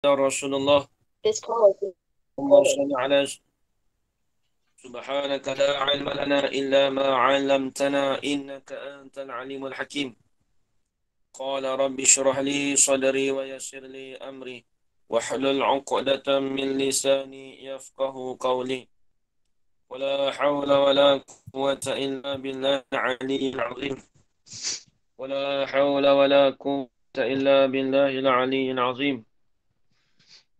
Rasulullah. Allahumma salli ala subhanaka la ilma lana illa ma 'allamtana innaka antal alimul hakim. Qala rabbi shrah li sadri wa yassir li amri wahlul 'uqdatam min lisani yafqahu qawli. Wala hawla wala quwwata illa billahil 'aliyyil 'azim. Wala hawla wala quwwata illa billahil 'aliyyil 'azim.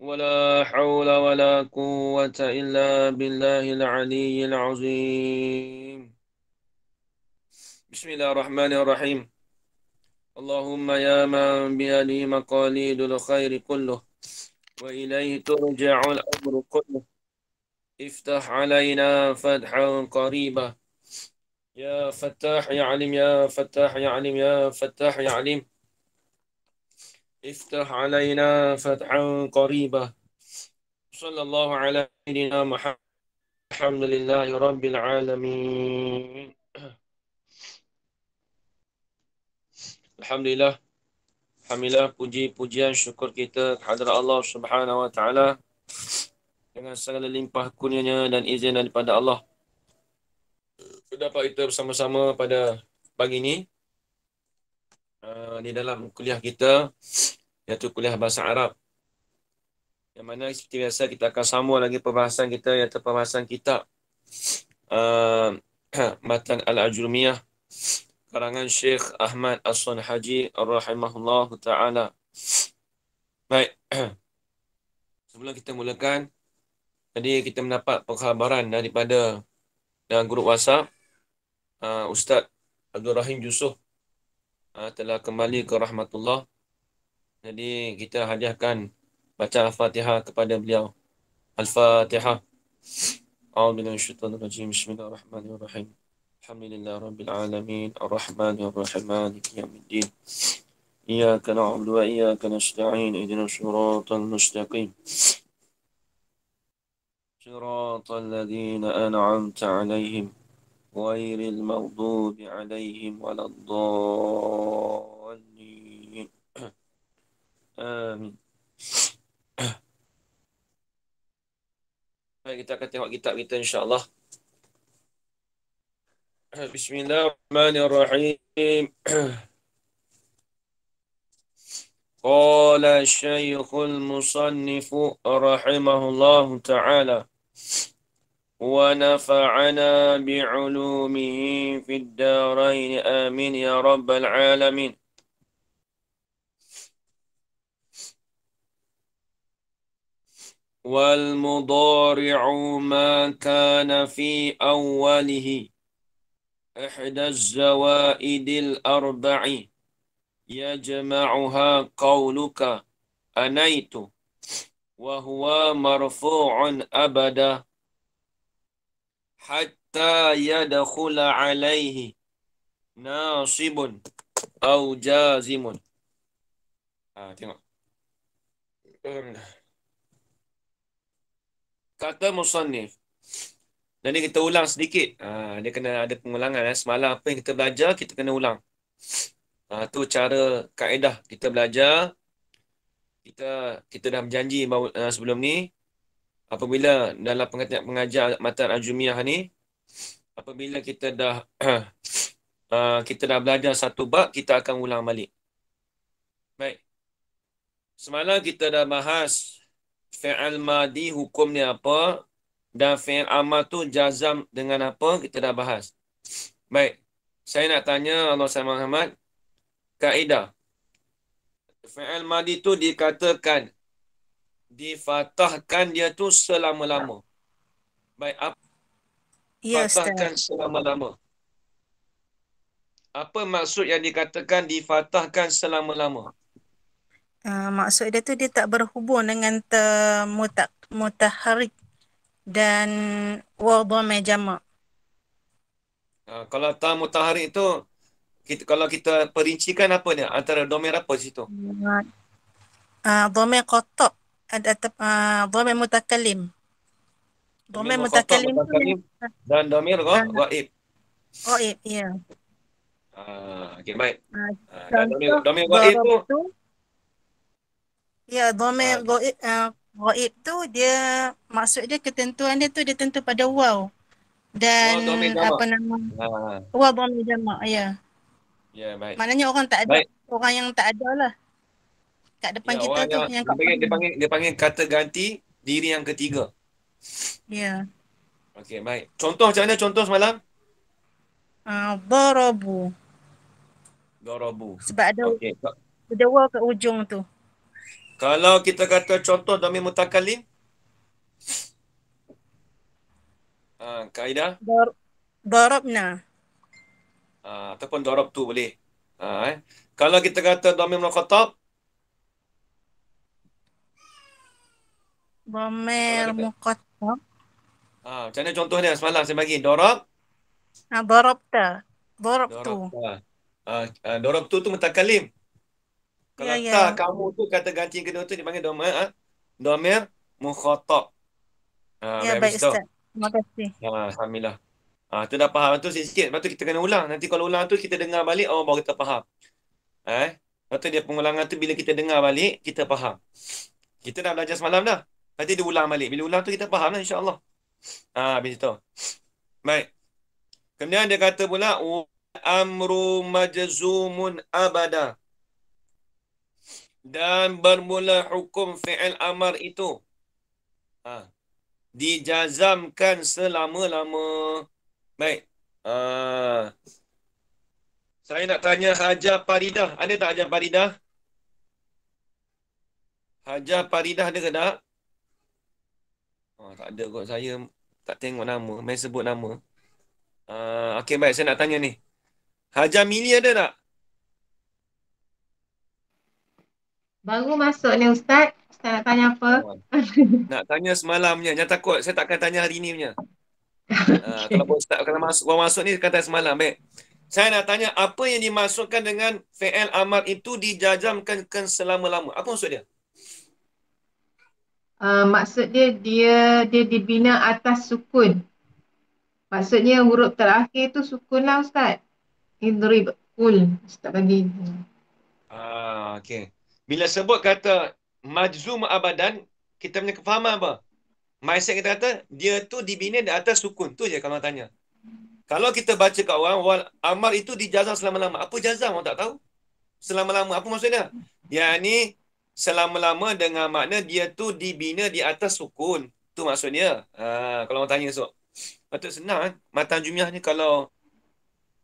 ولا حول ولا قوة إلا بالله العلي العظيم. بسم الله الرحمن الرحيم. اللهم يا من بيده مقاليد الخير كله وإليه ترجع الأمر كله افتح علينا فتحا قريبا يا فتاح يا عليم يا فتاح يا عليم يا فتاح يا عليم افتح علينا فتحا قريبا صلى الله على سيدنا محمد. Alhamdulillahi Rabbil Alamin. Alhamdulillah. Alhamdulillah puji-pujian syukur kita kehadrat Allah Subhanahu wa taala dengan segala limpah kurnianya dan izin daripada Allah. Dapat kita bersama-sama pada pagi ini di dalam kuliah kita iaitu kuliah bahasa Arab. Yang mana seperti biasa kita akan sambung lagi perbahasan kita iaitu perbahasan kitab Matan Al-Ajrumiyah karangan Syekh Ahmad As-Sunhaji rahimahullahu taala. Baik. Sebelum kita mulakan, tadi kita mendapat perkhabaran daripada dalam grup WhatsApp Ustaz Abdul Rahim Yusof telah kembali ke rahmatullah. Jadi kita hadiahkan baca Al-Fatihah kepada beliau. Al-Fatihah. A'udzubillahi minasyaitonir rajim. Bismillahirrahmanirrahim. Alhamdulillah rabbil alamin arrahmanir rahim maliki yaumiddin. Iyyaka na'budu wa iyyaka nasta'in ihdinas siratal mustaqim. Siratal ladzina an'amta 'alaihim ghairil maghdubi 'alaihim waladdallin. Amin. Baik, kita akan tengok kitab kita insya-Allah. Bismillahirrahmanirrahim. Qala Syekhul Musannif rahimahullahu ta'ala wa nafa'ana bi'ulumihi fid darain amin ya rabbal alamin. Wal mudari'u ma kana fi awwalihi ihda az-zawaidil arba'i yajma'uha qawluka anaitu wa huwa marfu'un abada hatta yadkhula alaihi nasibun au jazimun. Tengok. Kata musannif. Jadi kita ulang sedikit. Dia kena ada pengulangan. Semalam apa yang kita belajar, kita kena ulang. Tu cara kaedah kita belajar. Kita dah berjanji sebelum ni. Apabila dalam pengajar Matan Al-Ajrumiyah ni, apabila kita dah kita dah belajar satu bab, kita akan ulang balik. Baik. Semalam kita dah bahas fi'al madi hukumnya apa dan fi'al amal tu jazam dengan apa, kita dah bahas. Baik. Saya nak tanya Allah SWT Muhammad, kaedah. Fi'al madi tu dikatakan difatahkan dia tu selama-lama. Baik, apa Ya, fatahkan Ustaz. selama-lama? Apa maksud yang dikatakan difatahkan selama-lama? Maksud dia tu dia tak berhubung dengan mutaharrik dan waw dhamma jamak. Kalau ta mutaharik tu, kalau kita perincikan apa dia? Antara domain apa di situ? Dhamma qata' ada dhamma mutakallim. Domain Dhamma mukhatab mutakallim tu mutakalim dan domain ghaib. ghaib, ya. Okey, baik. Dan Contoh domain ghaib tu, darabtu, Ya, dhamir Ah, ghaib, ghaib tu dia maksud dia ketentuan dia tu dia tentu pada waw dan oh, domain apa jamak. nama Ah, waw dhamir jamak ya. ya, baik. Maknanya orang tak ada, Baik. orang yang tak ada lah kat depan Ya, kita orang tu yang yang kat belakang. dia panggil kata ganti diri yang ketiga. Ya. Okey, baik. Contoh macam mana contoh semalam? Darabu Darabu. sebab ada Okey. waw kat ujung tu. Kalau kita kata contoh domain mutakallim, kaedah Darabna, ataupun darab tu boleh. Kalau kita kata domain mukhatab, kalau dhamir kata muqaddam. macam mana contoh dia semalam saya bagi darab, Darabta, darabtu. darab. Darab tu mutakallim. Ya, Kalau tak ya. kamu tu kata ganti yang kedua tu dipanggil domain domain mukhatab. Ya, Baik habis baik tu. Ustaz. Terima kasih. Alhamdulillah. Tu dah faham tu sikit. Lepas tu kita kena ulang. Nanti kalau ulang tu kita dengar balik, baru kita faham. Lepas tu dia pengulangan tu bila kita dengar balik, kita faham. Kita dah belajar semalam dah. Nanti dia ulang balik. Bila ulang tu kita faham lah insyaAllah. Habis tu. Baik. Kemudian dia kata pula, amru majzumun abada. Dan bermula hukum fi'il amar itu. Dijazamkan selama-lama. Baik. Saya nak tanya Hajar Faridah. Ada tak Hajar Faridah? Hajar Faridah ada ke tak? Tak ada kot. Saya tak tengok nama. Main sebut nama. Okey, baik. Saya nak tanya ni. Hajar Mili ada tak? Baru masuk ni Ustaz. Ustaz nak tanya apa? Ah, nak tanya semalamnya. Jangan takut. Saya takkan tanya hari ni punya. Kalau Okay. Ustaz, kalau baru masuk ni, kata semalam. Baik. Saya nak tanya, apa yang dimasukkan dengan fi'il amar itu dijajamkan selama-lama? Apa maksud dia? Maksud dia dibina atas sukun. Maksudnya huruf terakhir tu sukun lah Ustaz. Idrib, ul. Ustaz bagi. Okey. Bila sebut kata majzum abadan, kita punya kefahaman apa? Mindset kita kata, dia tu dibina di atas sukun. Tu je kalau tanya. Kalau kita baca kat orang, wal amar itu dijazam selama-lama. Apa jazam? Orang tak tahu. Selama-lama. Apa maksudnya? Yang ni selama-lama dengan makna dia tu dibina di atas sukun. Tu maksudnya. Kalau orang tanya esok. Patut senang kan? Matan Jumiah ni kalau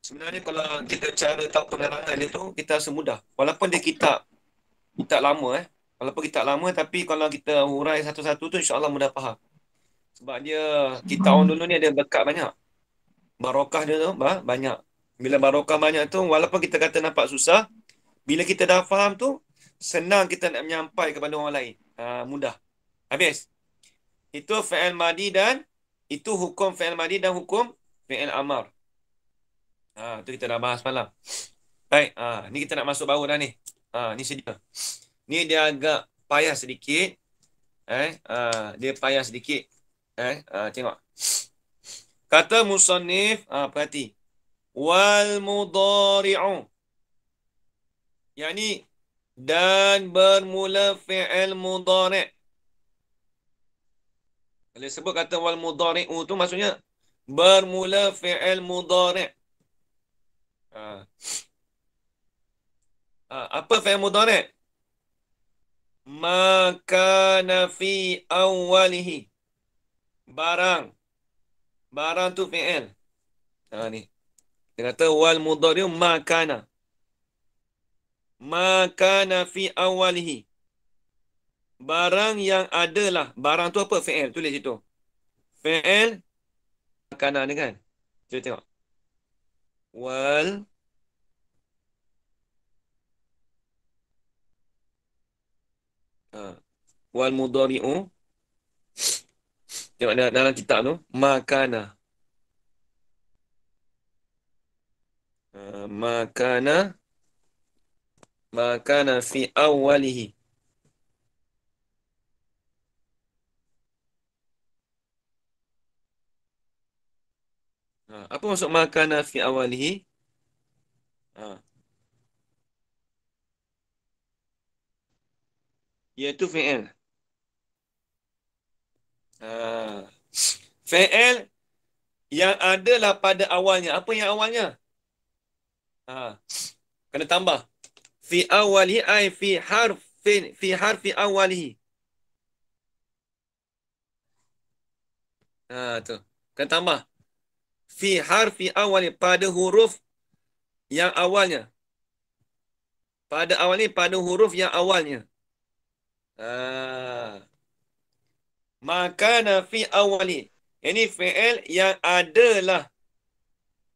sebenarnya kalau kita cara tahu penerangan dia tu, kita rasa mudah. Walaupun dia kitab lama Walaupun kitab lama tapi kalau kita hurai satu-satu tu insya-Allah mudah faham. Sebab dia kitab orang dulu ni ada berkat banyak. Barokah dia tu banyak. Bila barokah banyak tu walaupun kita kata nampak susah, bila kita dah faham tu senang kita nak menyampai kepada orang lain. Mudah. Habis. Itu fi'il madi dan itu hukum fi'il madi dan hukum fi'il amar. Tu kita dah bahas malam. Baik, ni kita nak masuk baru dah ni. Ni sedia. Ni dia agak payah sedikit. Dia payah sedikit. Tengok. Kata musannif, perhati. Wal mudhari'u. Yang ni dan bermula fi'il mudhari'. Kalau sebut kata wal mudhari'u tu maksudnya bermula fi'il mudhari'. Apa fi'il mudhari'? Maka fi awalihi. Barang. Barang tu fi'il. Ni. Dia kata wal mudhari'u makana. Makana fi awalihi. Barang yang adalah. Barang tu apa? Fi'il. Tulis situ. Fi'il. Makana ni kan. Cuba tengok. Wal. Wal mudhari'u. Tengok dalam kitab tu. Makana. Makana. Makana fi awalihi. Apa maksud makana fi awalihi? Ha. Iaitu fi'il. Fi'il yang adalah pada awalnya. Apa yang awalnya? Kena tambah. Fi awalihi ay fi harfi awalihi. Tu. Kena tambah. Fi harfi awali, pada huruf yang awalnya. Pada awal ni pada huruf yang awalnya. Maka fi awali. Ini fi'il yang adalah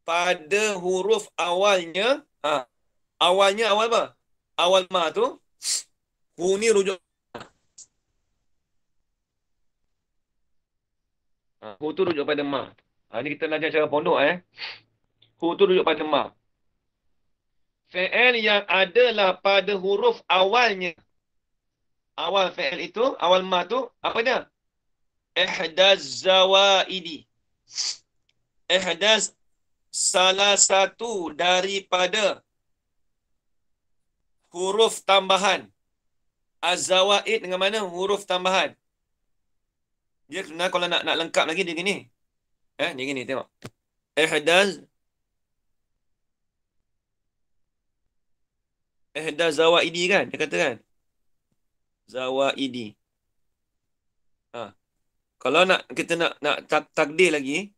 pada huruf awalnya. Awalnya awal apa? Awal ma tu. Hu ni rujuk. Hu tu rujuk pada ma. Ni kita belajar cara pondok Hu tu rujuk pada ma. Fi'il yang adalah pada huruf awalnya. Awal fi'il itu, awal ma tu, apa dia? Ihdaz zawaidi. Ihdaz, salah satu daripada huruf tambahan. Az-zawaid dengan mana? Huruf tambahan. Dia sebenarnya kalau nak lengkap lagi dia gini. Dia gini, tengok. Ihdaz zawaidi kan? Dia kata kan? Zawaidi. Kalau kita nak takdir lagi,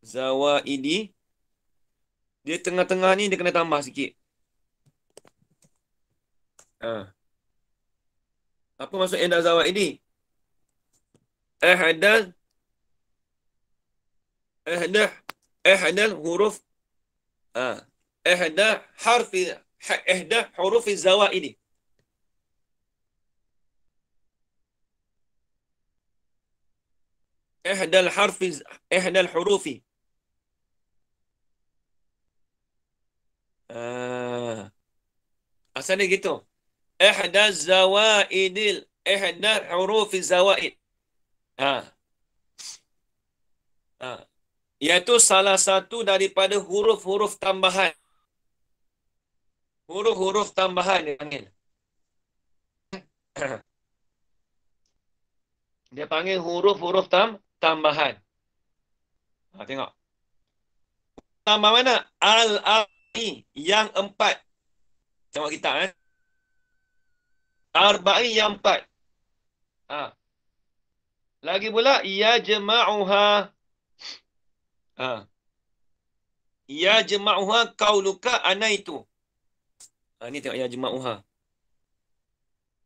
zawaidi, dia tengah-tengah ni dia kena tambah sikit. Apa maksud ihdaz zawaidi? Ihdaz huruf ihda huruf zawaidi. Ihda hurufi. Asalnya gitu. Ihda zawaidil. Ihda hurufi zawaid. Iaitu salah satu daripada huruf-huruf tambahan. Huruf-huruf tambahan dia panggil. Dia panggil huruf-huruf tambahan. Tengok. Tambah mana? Al-Arba'i. Yang 4. Tengok kita. Arba'i yang 4. Lagi pula. Yajma'uha. Yajma'uha qauluka anaitu. Ni tengok yajma'uha.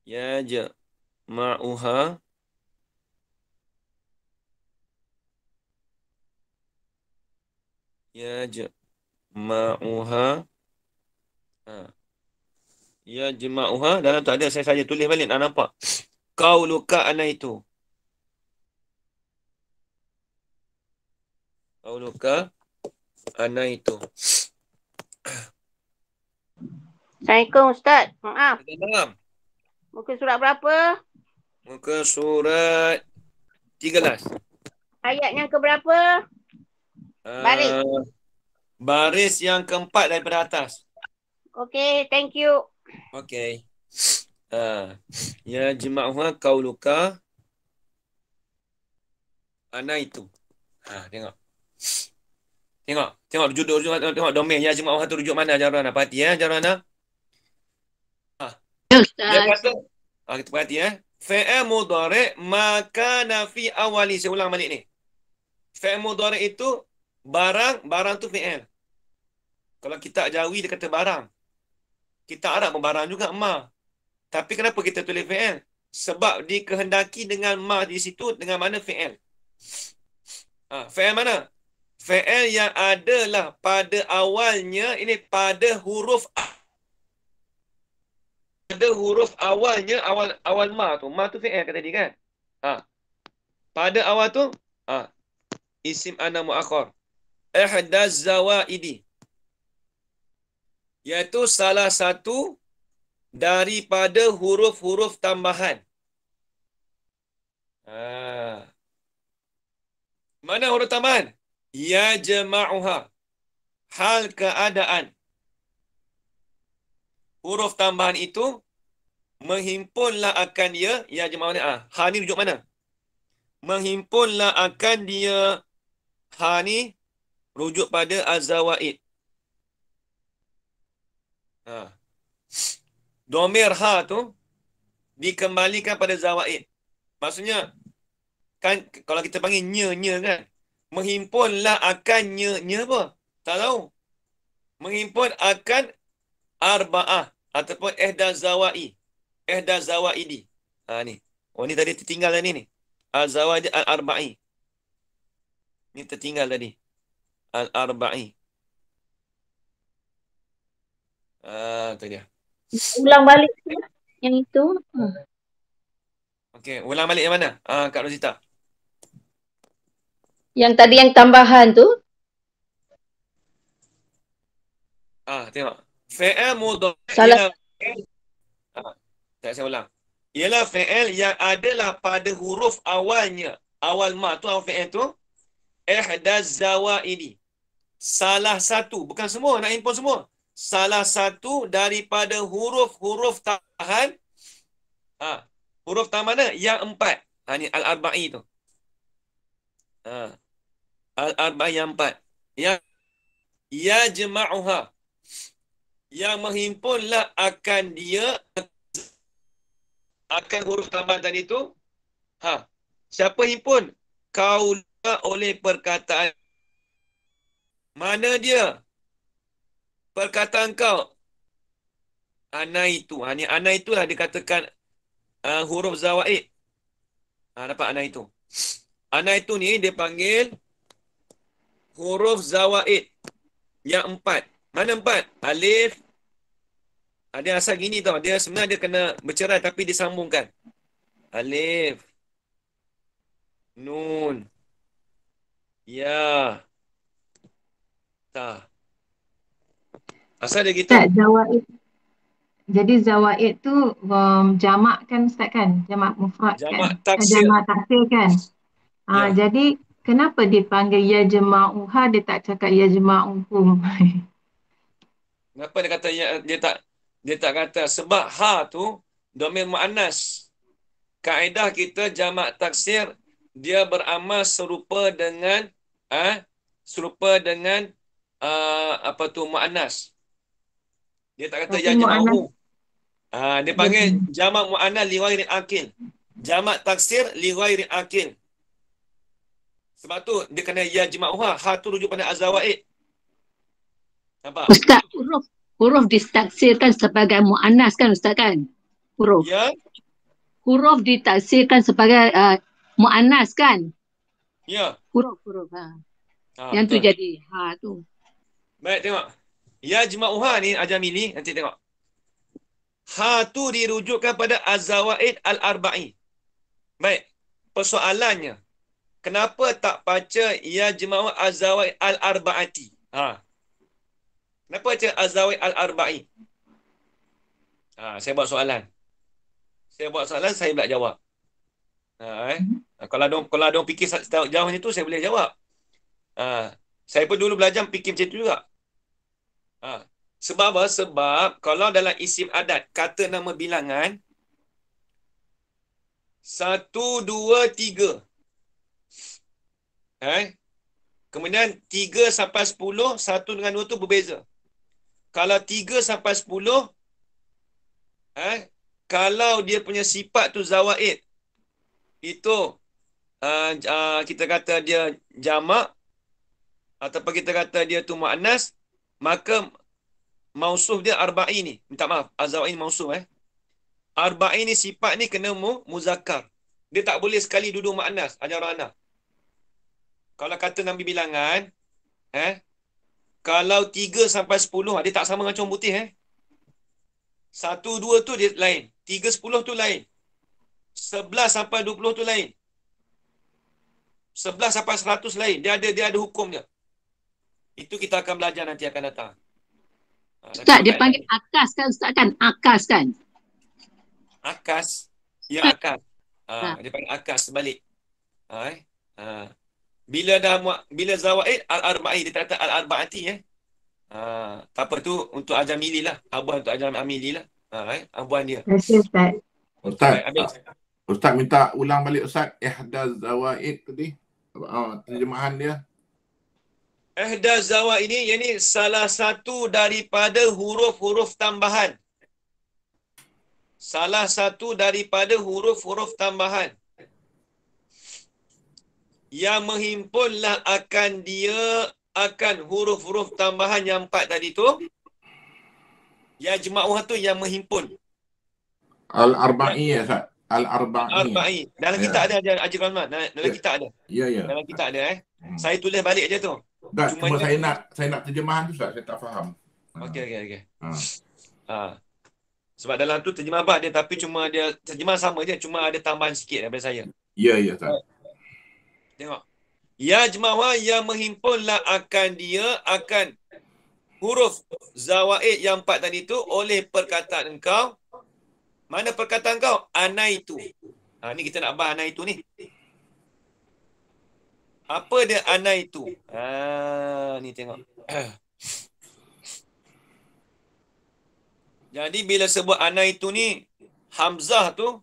Yajma'uha. Yajma'uha. Yajma'uha. Dalam tak ada, saya saja tulis balik, nak nampak. Qauluka anaitu. Qauluka anaitu. Assalamualaikum Ustaz. Maaf. Salam. Muka surat berapa? Muka surat 13. Ayat yang keberapa? Baris. Baris yang keempat daripada atas. Okey, thank you. Okey. Ya jema'uha qauluka anaitu. Tengok. Tengok rujuk, tengok domain ya jema'uha tu rujuk mana Jarana? Perhati Jarana. Dia kata, kita perhati fi'il mudhari' maka fi awali. Saya ulang balik ni. Fi'il mudhari' itu barang tu fi'il. Kalau kita Jawi dia kata barang. Kita Arab pun barang juga ma. Tapi kenapa kita tulis fi'il? Sebab dikehendaki dengan ma di situ dengan mana fi'il. Fi'il mana? Fi'il yang adalah pada awalnya ini pada huruf awalnya awal ma tu. Ma tu fi'il kata tadi kan? Pada awal tu isim ana muakhar. Ihdaz zawaidi. Iaitu salah satu daripada huruf-huruf tambahan. Mana huruf tambahan? Ya jama'uha. Hal keadaan. Huruf tambahan itu Menghimpunlah akan dia. Ya jemaah mana? Ha ni rujuk mana? Menghimpunlah akan dia. Ha ni rujuk pada az-zawaid. Ha. Domir ha tu dikembalikan pada zawaid. Maksudnya kan kalau kita panggil nya kan. Menghimpunlah akan nya apa? Tak tahu. Menghimpun akan arba'ah ataupun ihda zawaidi. Ha ni. Oh ni tadi tertinggal tadi ni. Az-zawaid al-arba'i. Ni tertinggal tadi. Al-arba'i. Tu dia. Ulang balik yang itu. Okey, ulang balik yang mana? Kak Rosita. Yang tadi yang tambahan tu. Tengok. Fi'il mudhari' Salah. ialah saya ulang. Ialah fi'il yang adalah pada huruf awalnya. Awal ma tu awal fi'il tu ihdaz zawaidi. Salah satu, bukan semua, nak impun semua. Salah satu daripada huruf-huruf tambahan. Huruf tambahan mana? Yang 4. Ni al-arba'i tu. Al-arba'i yang 4. Yang yajma'uha. Yang menghimpunlah akan dia akan huruf tambahan tadi tu. Siapa himpun? Kaulah oleh perkataan. Mana dia? Perkataan kau. Ana itu. Ni ana itulah dikatakan huruf zawaid. Dapat ana itu. Ana itu ni dia panggil huruf zawaid yang 4. Mana 4? Alif. Dia asal gini tau. Dia sebenarnya dia kena bercerai tapi disambungkan. Alif. Nun. Ya. Ta. Asal dia gitu. Ustaz, zawaid. Jadi zawaid tu jamak kan Ustaz kan? Jamak mufrad kan? Jamak taksir. Jamak taksir kan? Ya. Jadi kenapa dia panggil ya jama'uha, dia tak cakap ya jama'uhum? Kenapa dia kata dia tak kata sebab ha tu domir muannas. Kaedah kita jamak taksir dia beramal serupa dengan apa tu muannas. Dia tak kata Tapi ya jama'u. Dia panggil Betul. jamak muannas li ghairi akil. Jamak taksir li ghairi akil. Sebab tu dia kena ya jama'uha. Ha tu rujuk pada az-zawaid. Nampak? Ustaz, huruf ditaksirkan sebagai muannas kan Ustaz kan? Huruf. Ya. Huruf ditaksirkan sebagai muannas kan? Ya. Huruf. Yang betul. tu jadi ha tu. Baik, tengok. Ya jama'uha ni Ajamili, nanti tengok. Ha tu dirujukkan pada az-zawaid al-arba'i. Baik. Persoalannya, kenapa tak baca ya jama'u az-zawaid al-arba'ati? Kenapa baca az-zawaid al-arba'i? Saya buat soalan. Saya pula jawab. Kalau ada fikir jauh macam tu, saya boleh jawab. Saya pun dulu belajar fikir macam tu juga. Sebab apa? Sebab kalau dalam isim adat, kata nama bilangan, 1, 2, 3. Kemudian 3 sampai 10, 1 dengan 2 tu berbeza. Kalau 3 sampai 10, kalau dia punya sifat tu zawaid, itu kita kata dia jamak, ataupun kita kata dia tu muannas, maka mausuf dia arba'i ni. Minta maaf, az-zawaid mausuf. Arba'i ni sifat ni kena muzakkar. Dia tak boleh sekali duduk muannas. Ajar orang anak. Kalau kata nama bilangan, kalau 3 sampai 10, dia tak sama dengan comb putih. 1, 2 tu dia lain. 3, 10 tu lain. 11 sampai 20 tu lain. 11 sampai 100 lain. Dia ada hukum dia. Itu kita akan belajar nanti akan datang. Ustaz, dia panggil akas kan Ustaz kan? Akas kan? Akas. Ya, akas. Dia panggil akas sebalik. Bila zawaid al-arba'i, dia kata al-arba'ati. Tak apa tu untuk Ajamili lah. Abah untuk Ajamili lah. Abuan dia. Terima kasih Ustaz. Ustaz, Baik, habis. Ustaz minta ulang balik Ustaz ihdaz zawaid tadi. Terjemahan dia. Ihdaz zawaid ini salah satu daripada huruf-huruf tambahan. Salah satu daripada huruf-huruf tambahan. Yang menghimpunlah akan huruf-huruf tambahan yang 4 tadi tu. Ya jema'uh tu yang menghimpun. Al-Arba'iyah Ustaz. Al-Arba'iyah. Arba'i. Dalam Ya. kitab ada Haji Rahman. Dalam Ya. kitab ada. Ya, ya. Dalam kitab ada. Saya tulis balik je tu. Tak, cuma dia- saya nak terjemahan tu Ustaz, saya tak faham. Okey. Ha. Sebab dalam tu terjemah abad dia, tapi cuma dia terjemah sama je, cuma ada tambahan sikit daripada saya. Ya, ya Ustaz. Tengok. Ya jemaah yang menghimpunlah akan huruf zawaid yang 4 tadi tu oleh perkataan engkau. Mana perkataan engkau? Anaitu. Ni kita nak bahas anaitu ni. Apa dia anaitu? Ni tengok. Jadi bila sebut anaitu ni, Hamzah tu,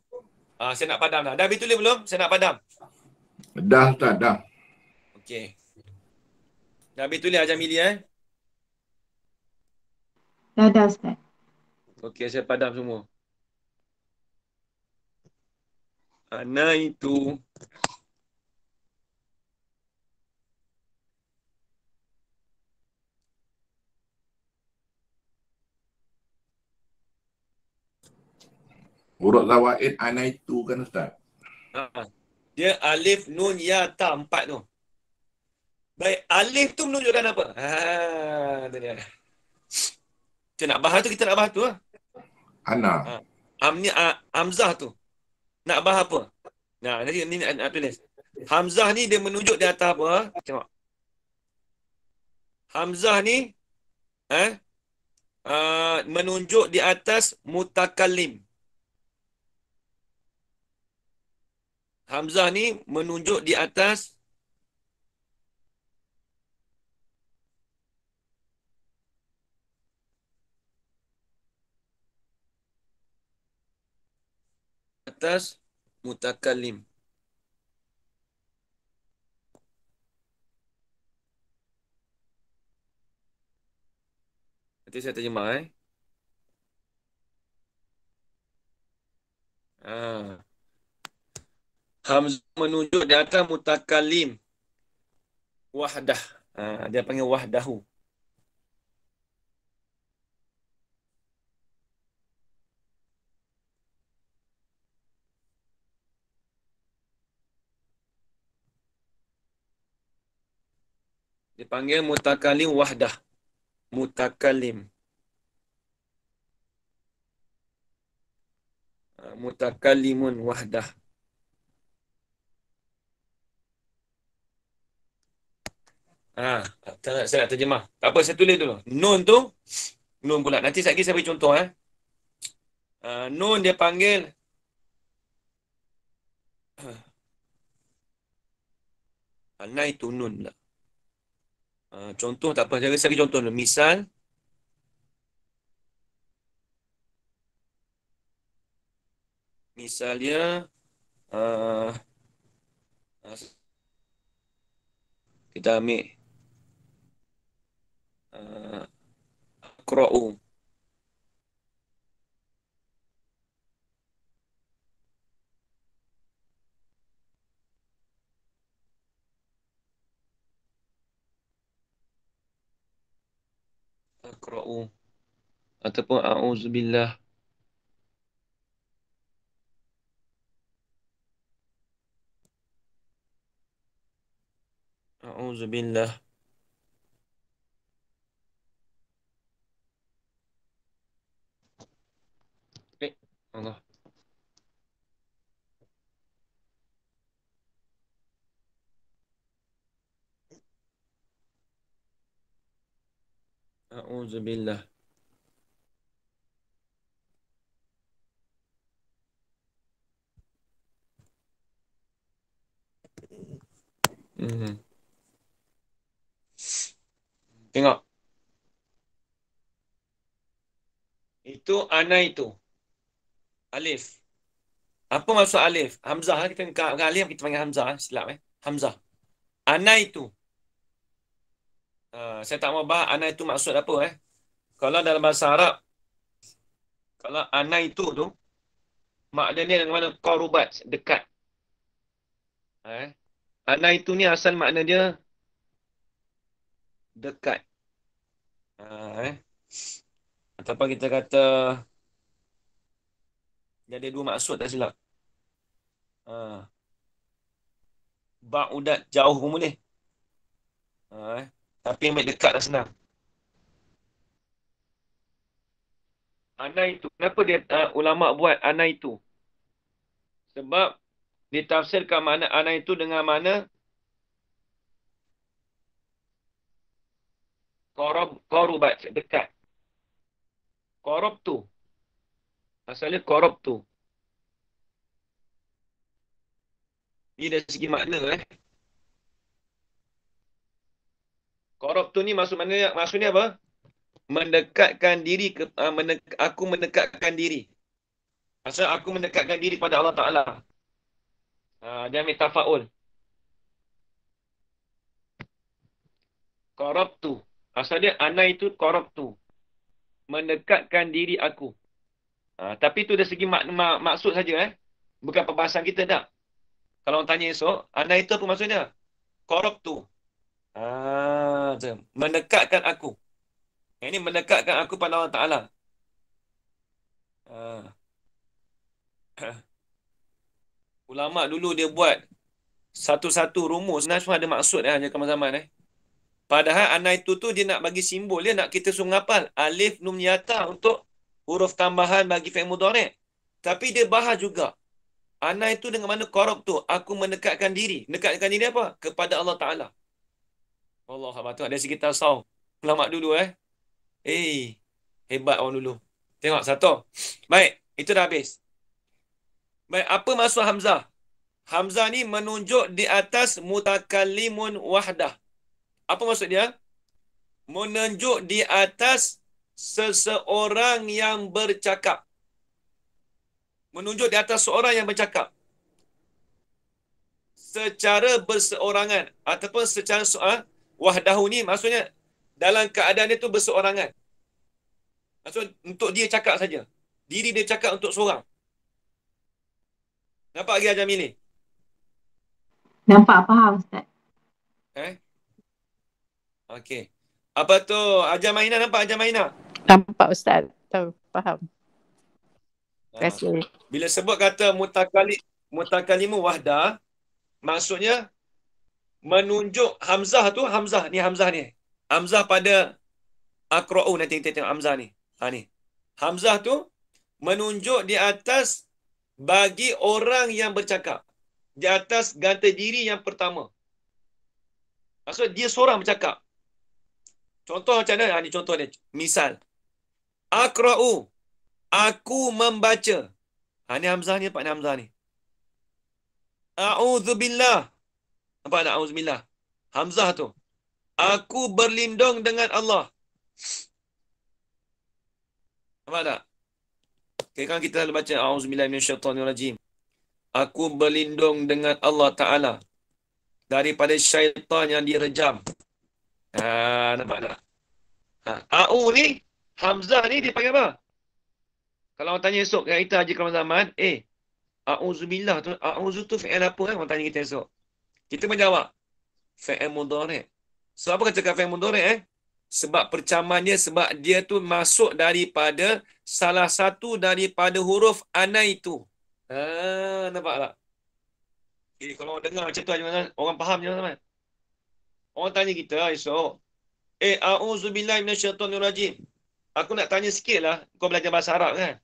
saya nak padam dah. Dah habis tulis belum? Saya nak padam. Dah Ustaz, dah. Okey. Dah habis tulis Hajah Mili Dah Ustaz. Okey, saya padam semua. Anaitu. Huruf zawaid anaitu kan Ustaz? Dia alif, nun, ya, ta, 4 tu. Baik, alif tu menunjukkan apa? Tu dia. Kita nak bahas tu, Ana. Hamzah tu. Nak bahas apa? Nanti ni nak tulis. Hamzah ni dia menunjuk di atas apa? Tengok. Hamzah ni menunjuk di atas mutakallim. Hamzah ni menunjuk di atas mutakallim. Nanti saya terjemah Hamzah menunjuk di atas mutakallim. Wahdah. Dia panggil wahdahu. Dipanggil mutakallim wahdah. Mutakallim. Mutakallimun wahdah. Saya nak terjemah. Tak apa, saya tulis dulu. Nun tu, nun pula. Nanti sekejap saya beri contoh. Nun dia panggil Anaitu nun pula. Contoh tak apa. Saya beri contoh dulu. Misalnya kita ambil Akra'u. Akra'u. Ataupun a'udzubillah. A'udzubillah. Allah. A'udzubillah. Tengok. Itu ana itu. Alif. Apa maksud alif? Hamzah lah. Kita dengan alif kita panggil Hamzah. Silap Hamzah. Ana itu. Saya tak mau bahas ana itu maksud apa Kalau dalam bahasa Arab, kalau ana itu tu, maknanya dengan mana qarubat, dekat. Ana itu ni asal makna dia dekat. Ataupun kita kata dia ada dua maksud tak silap. Ba'udat, jauh pun boleh. Tapi ambil dekat lah senang. Ana itu. Kenapa dia ulama buat ana itu? Sebab ditafsirkan makna ana itu dengan mana qarubat, dekat. Qarab tu. Asalnya qarab tu. Ini dari segi makna Qarab tu ni maksudnya apa? Mendekatkan diri aku mendekatkan diri. Asal aku mendekatkan diri pada Allah Ta'ala. Dia ambil tafaul. Qarab tu. Asal dia ana itu qarab tu. Mendekatkan diri aku. Tapi tu dari segi maksud saja Bukan perbahasan kita tak. Kalau orang tanya esok, ana itu apa maksudnya? Qarab tu. Mendekatkan aku. Ini mendekatkan aku pada Allah Ta'ala. Ulama dulu dia buat satu-satu rumus. Sebenarnya semua ada maksud hanya zaman-zaman Padahal ana itu tu dia nak bagi simbol. Dia nak kita suruh ngapal. Alif, nun, yata untuk huruf tambahan bagi fi'il mudhari'. Tapi dia bahas juga. Ana itu dengan mana qarab tu. Aku mendekatkan diri. Mendekatkan diri apa? Kepada Allah Ta'ala. Allah tu ada segi tasawuf. Ulama dulu hebat orang dulu. Tengok satu. Baik, itu dah habis. Baik, apa maksud Hamzah? Hamzah ni menunjuk di atas mutakallimun wahdah. Apa maksud dia? Menunjuk di atas seseorang yang bercakap. Menunjuk di atas seorang yang bercakap. Secara berseorangan. Ataupun secara wahdahu ni maksudnya dalam keadaan dia tu berseorangan. Maksud untuk dia cakap saja. Diri dia cakap untuk seorang. Nampak lagi Ajar Milih? Nampak, faham Ustaz. Okey. Apa tu Ajar Maina, nampak Ajar Maina? Nampak Ustaz. Tahu, faham. Terima kasih. Bila sebut kata mutakalimu wahdah, maksudnya menunjuk Hamzah tu, Hamzah ni. Hamzah pada Aqra'u, nanti kita tengok Hamzah ni. Ni. Hamzah tu menunjuk di atas bagi orang yang bercakap. Di atas ganta diri yang pertama. Maksud dia seorang bercakap. Contoh macam mana? Ni contoh dia. Misal. Aqra'u. Aku membaca. Ni Hamzah ni, nampak ni Hamzah ni. A'udzubillah. Nampak tak a'udzubillah? Hamzah tu. Aku berlindung dengan Allah. Nampak tak? Okay, kan kita selalu baca a'udzubillahi minasyaitonirrajim. Aku berlindung dengan Allah Ta'ala daripada syaitan yang direjam. Nampak tak? A'u ni, Hamzah ni dia panggil apa? Kalau orang tanya esok, kita Haji Kamal Zaman, a'udzubillah tu, a'udzu tu fi'il apa orang tanya kita esok. Kita menjawab, fi'il mudhari'. Sebab apa kata fi'il mudhari'? Sebab percaman dia, sebab dia tu masuk daripada salah satu daripada huruf ana itu. Nampak tak? Kalau orang dengar macam tu, orang faham je teman. Orang tanya kita esok, a'udzubillahi minasyaitonirrajim. Aku nak tanya sikit lah, kau belajar bahasa Arab kan?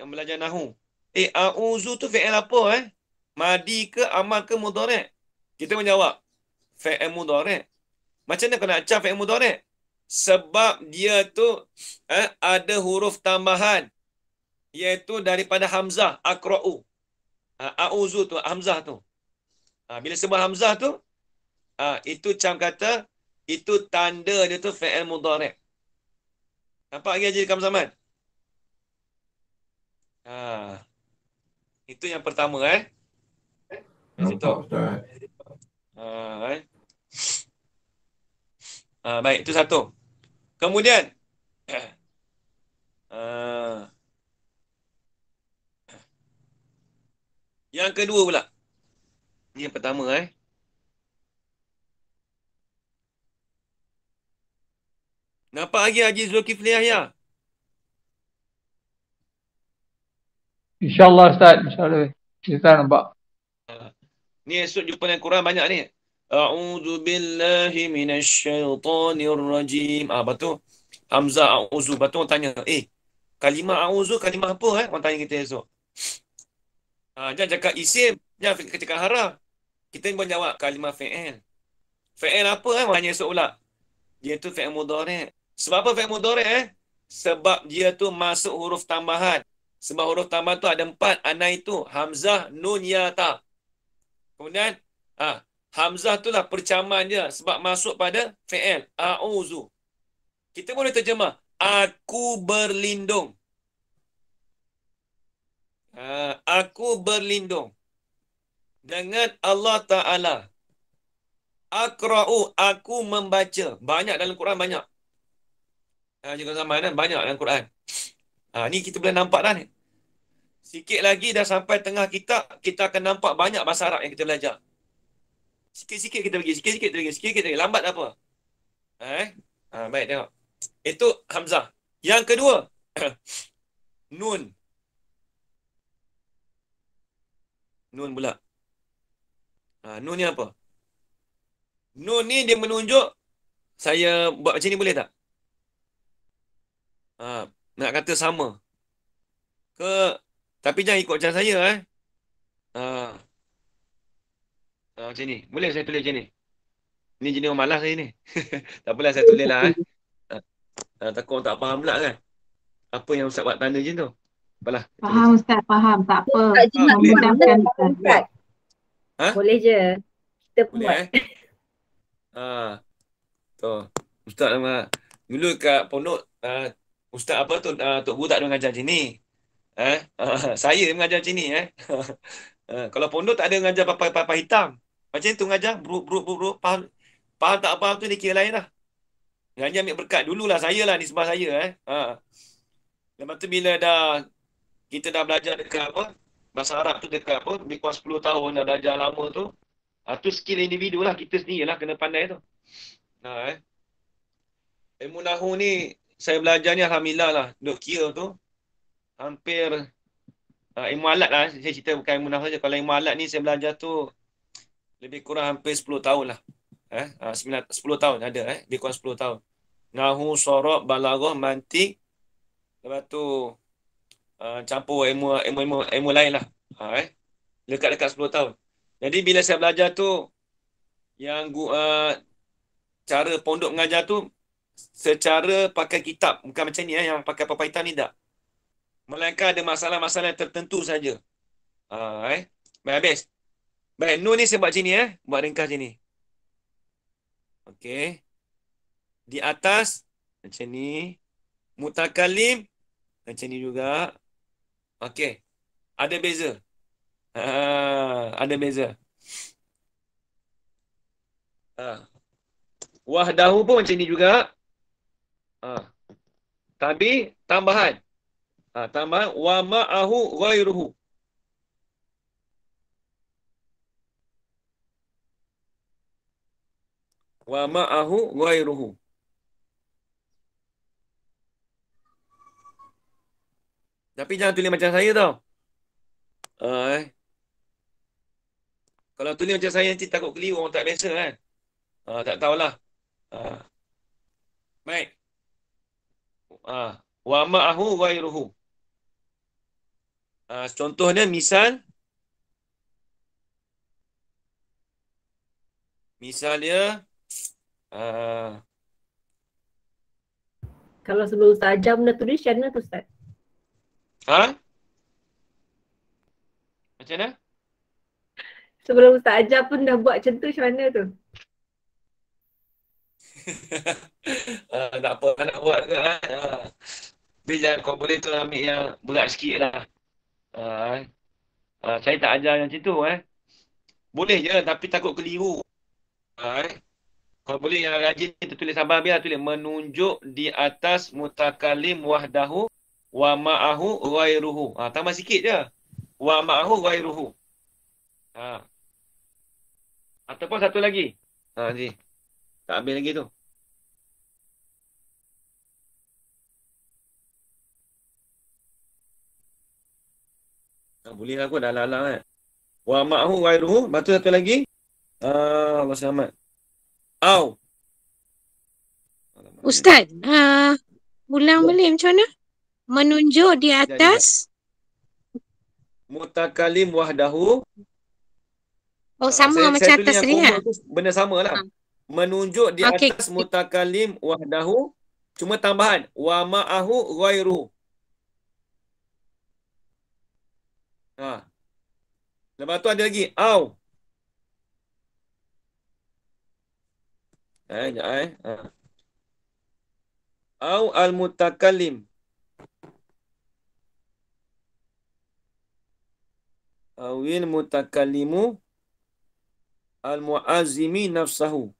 Yang belajar nahu. A'udzu tu fi'il apa Madi ke, amal ke, mudhari'? Kita menjawab, fi'il mudhari'. Macam mana kau nak cap fi'il mudhari'? Sebab dia tu ada huruf tambahan, iaitu daripada Hamzah, Aqra'u. A'udzu tu, Hamzah tu. Bila sebut Hamzah tu, itu macam kata, itu tanda dia tu fi'il mudhari'. Nampak lagi Haji Kam Zaman? Itu yang pertama Kat situ. Nampak Ustaz. Baik, itu satu. Kemudian yang kedua pula. Ini yang pertama Nampak lagi Haji Zulkifli Yahya? InsyaAllah Ustaz. InsyaAllah. Kita nampak. Ni esok jumpa dengan Quran banyak ni. A'udzu billahi minasyaitonir rajim. Betul. Hamzah a'udzu. Betul orang tanya. Kalimah a'udzu kalimah apa Orang tanya kita esok. Jangan cakap isim. Jangan cakap haraf. Kita pun jawab kalimah fi'il. Fi'il apa Orang tanya esok pula. Dia tu fi'il mudhari'. Sebab apa fi'il mudhari'? Sebab dia tu masuk huruf tambahan. Sebab huruf tambahan tu ada 4. Ana itu hamzah, nun, ya, ta. Kemudian hamzah tu lah percamaan dia sebab masuk pada fi'il a'udzu. Kita boleh terjemah aku berlindung. Aku berlindung dengan Allah Ta'ala. Aqra'u, aku membaca. Banyak dalam Quran, banyak. Juga zaman banyak dalam Quran. Ni kita boleh nampak dah ni. Sikit lagi dah sampai tengah kitab, kita akan nampak banyak bahasa Arab yang kita belajar. Sikit-sikit kita pergi, sikit-sikit kita pergi, sikit-sikit kita pergi. Lambat apa? Baik, tengok. Itu hamzah. Yang kedua, nun. Nun pula. Nun ni apa? Nun ni dia menunjuk, saya buat macam ni boleh tak? Nak kata sama. Tapi jangan ikut macam saya macam ni. Boleh saya tulis macam ni? Ni jenis orang malas saya ni. Tak apalah saya tulis lah takut orang tak faham pula kan. Apa yang Ustaz buat tanda macam tu. Apalah. Faham Ustaz, faham. Tak apa. Tak jelas boleh. Mudahkan Ustaz. Boleh je. Kita Boleh buat. Tu. Ustaz dulu kat pondok Ustaz apa tu Tok Guru tak ada mengajar macam ni. Saya mengajar macam ni kalau pondok tak ada mengajar papai hitam. Macam tu mengajar buruk faham tak faham tu ni kira lain lah. Mengajar ambil berkat dululah saya lah ni sebab saya Lepas tu bila kita dah belajar dekat bahasa Arab tu dekat lebih kurang 10 tahun dah belajar lama tu. Tu skill individu lah, kita sendirilah kena pandai tu. Ilmu nahu ni saya belajar ni alhamdulillah lah. Duk kira tu hampir ilmu alat lah. Saya cerita bukan ilmu nahu saja. Kalau ilmu alat ni saya belajar tu lebih kurang hampir 10 tahun lah. 10 tahun ada lebih kurang 10 tahun. Nahu, sorab, balaghah, mantik. Lepas tu campur ilmu lain lah. Dekat-dekat 10 tahun. Jadi bila saya belajar tu yang cara pondok mengajar tu secara pakai kitab, bukan macam ni yang pakai papai hitam ni tak. Melainkan ada masalah-masalah yang tertentu saja. Baik habis. Baik, nun ni saya buat macam ni buat ringkas macam ni. Okey. Di atas macam ni. Mutakalim macam ni juga. Okey. Ada beza. Ada beza. Wahdahu pun macam ni juga. Tapi tambahan. Tambahan wa ma'ahu ghairuhu. Wa ma'ahu ghairuhu. Tapi jangan tulis macam saya tau. Kalau tulis macam saya nanti takut keliru, orang tak biasa kan. Tak tahulah. Baik. Wa ma'ahu ghairuhu. Contohnya misal dia Kalau sebelum Ustaz ajar benda tulis, macam mana tu Ustaz? Macam mana? Sebelum Ustaz ajar pun dah buat macam tu, macam mana tu? Tak apa nak buat ke Bila kau boleh tu ambil yang berat sikit lah. Saya tak ajar yang macam tu. Boleh je tapi takut keliru. Kalau boleh yang rajin kita tulis sabar biar tulis menunjuk di atas mutakalim wahdahu wa ma'ahu ghairuhu. Tambah sikit je. Wa ma'ahu ghairuhu. Ataupun satu lagi. Ni. Tak habis lagi tu. Boleh aku dah lalang kan. Wa ma'ahu ghairuhu. Lepas tu satu lagi. Allah selamat. Au. Ustaz, ulang boleh macam mana? Menunjuk di atas. Mutakalim wahdahu. Sama macam atas tadi lah. Benda sama lah. Menunjuk di atas mutakalim wahdahu. Cuma tambahan. Wa ma'ahu ghairuhu. Lepas tu ada lagi. Au. Au al-mutakallim. Awil mutakallimu al-mu'azzimi nafsahu.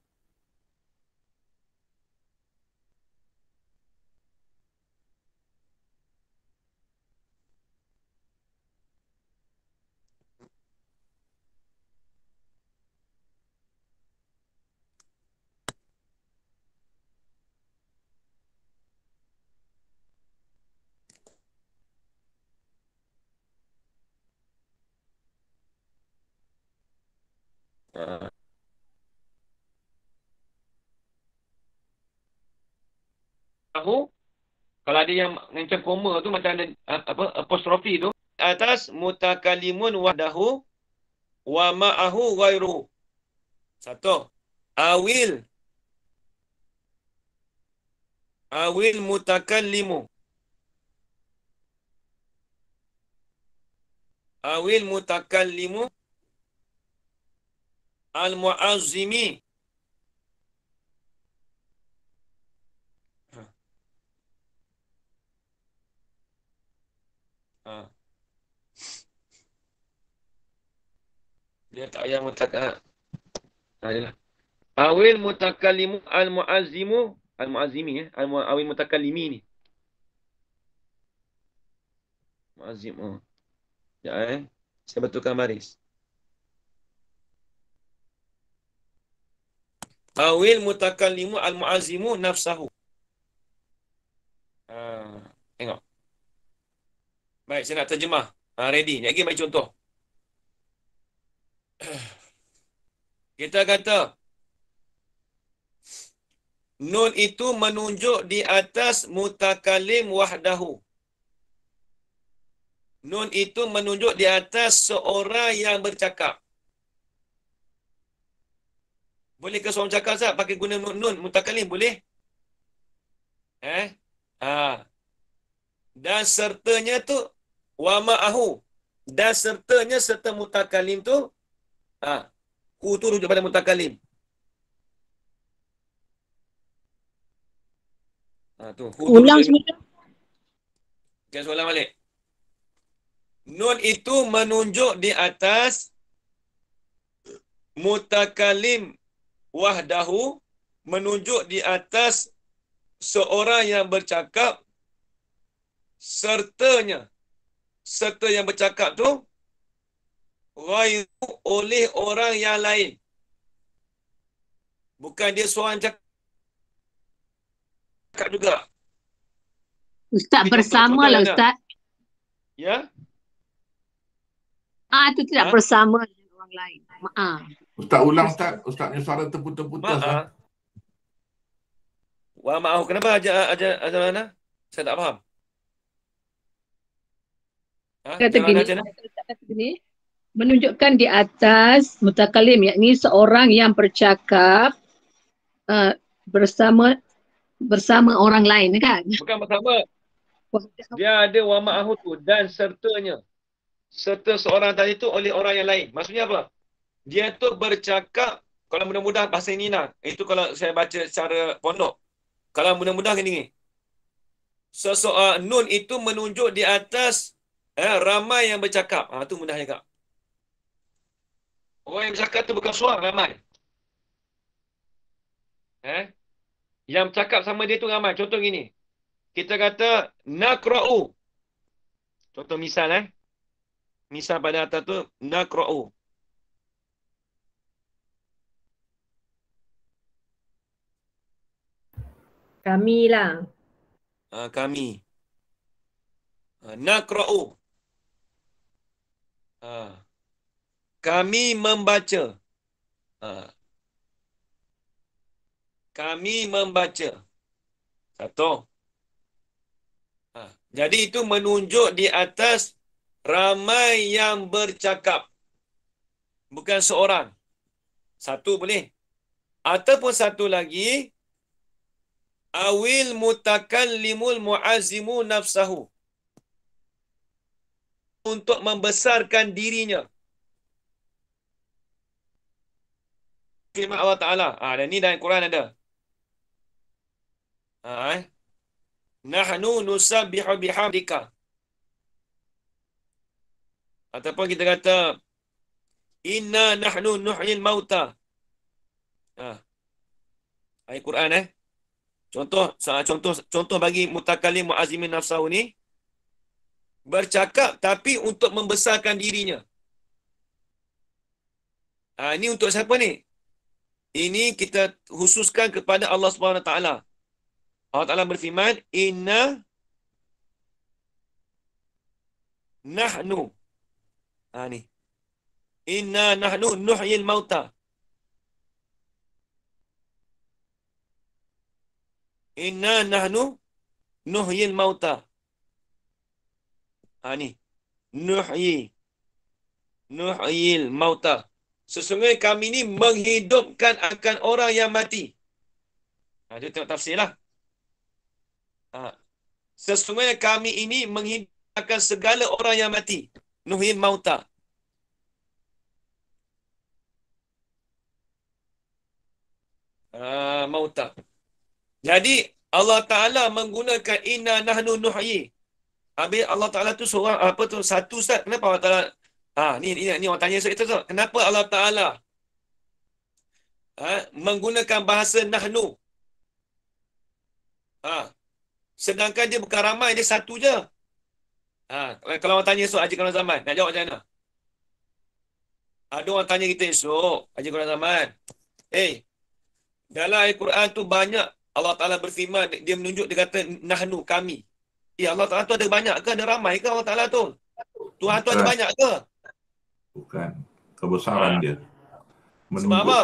Kalau ada yang macam koma tu macam ada apostrofi tu atas mutakalimun wahdahu wa ma'ahu ghairuhu. Satu. Awil mutakallimu. Awil mutakallimu al-mu'azzimi. Dia tak payah mutakallim. Adalah. Awil mutakallimu al-mu'azzimu. Al-mu'azzimi awil mutakallimi ni. Mu'azzim. Ya, saya betulkan baris. Awil mutakallimu al-mu'azzimu nafsahu. Tengok. Baik, saya nak terjemah. Ready. Ni lagi bagi contoh. Kita kata nun itu menunjuk di atas mutakalim wahdahu. Nun itu menunjuk di atas seorang yang bercakap. Boleh ke seorang cakap Ustaz pakai guna nun mutakalim? Boleh? Dan sertanya tu wa ma'ahu. Dan sertanya serta mutakalim tu hu tu rujuk pada mutakalim. Ulang semula. Okay, soalan balik. Nun itu menunjuk di atas mutakalim wahdahu, menunjuk di atas seorang yang bercakap, sertanya, serta yang bercakap tu ghairu oleh orang yang lain. Bukan dia seorang cakap juga. Ustaz bersama lah Ustaz. Ya? Itu tidak bersama dengan orang lain. Maaf. Ustaz ulang Ustaz. Ustaz punya suara terputus-putus. Wah maaf. Kenapa ajar mana? Saya tak faham. Kata gini. Menunjukkan di atas mutakalim, yakni seorang yang bercakap bersama orang lain kan? Bukan bersama. Dia ada wa ma'ahu tu dan sertanya. Serta seorang tadi tu oleh orang yang lain. Maksudnya apa? Dia tu bercakap, kalau mudah-mudah bahasa ini lah. Itu kalau saya baca secara pondok. Kalau mudah-mudah gini. Nun itu menunjuk di atas Ramai yang bercakap. Tu mudah juga. Orang yang bercakap tu bukan seorang, ramai. Yang bercakap sama dia tu ramai. Contoh gini. Kita kata naqra'u. Contoh misal Misal pada atas tu naqra'u. Kami lah. Kami. Naqra'u. Kami membaca. Kami membaca. Satu. Jadi itu menunjuk di atas ramai yang bercakap. Bukan seorang. Satu boleh. Ataupun satu lagi. Awil mutakallimul mu'azimu nafsahu. Untuk membesarkan dirinya. Firman Allah Ta'ala. Dan ni dalam Quran ada. Nahnu nusabbihu bihamdika. Ataupun kita kata inna nahnu nuhyil mauta. Ayat Quran Contoh bagi mutakallim mu'azzimin nafsahu ni bercakap tapi untuk membesarkan dirinya. Ini untuk siapa ni? Ini kita khususkan kepada Allah Subhanahu Wa Taala. Allah Ta'ala berfirman, inna nahnu. Ni. Inna nahnu nuhyil mauta. Inna nahnu nuhyil mauta. Ni. Nuhyil mauta. Sesungguhnya kami ni menghidupkan akan orang yang mati. Dia tengok tafsir lah. Sesungguhnya kami ini menghidupkan segala orang yang mati. Nuhyil mauta. Mauta. Jadi Allah Ta'ala menggunakan inna nahnu nuhyi. Habis Allah Ta'ala tu seorang satu Ustaz. Kenapa Allah Ta'ala ni orang tanya soal itu. Kenapa Allah Ta'ala menggunakan bahasa nahnu? Sedangkan dia bukan ramai, dia satu je. Kalau orang tanya esok Haji Quran Zaman, nak jawab macam mana? Ada orang tanya kita esok, Haji Quran Zaman. Dalam Al-Quran tu banyak Allah Ta'ala berfirman, dia menunjuk, dia kata nahnu, kami. Allah Ta'ala tu ada banyak ke? Ada ramai ke Allah Ta'ala tu? Tuhan tu ada banyak ke? Bukan. Kebesaran dia. Sebab apa?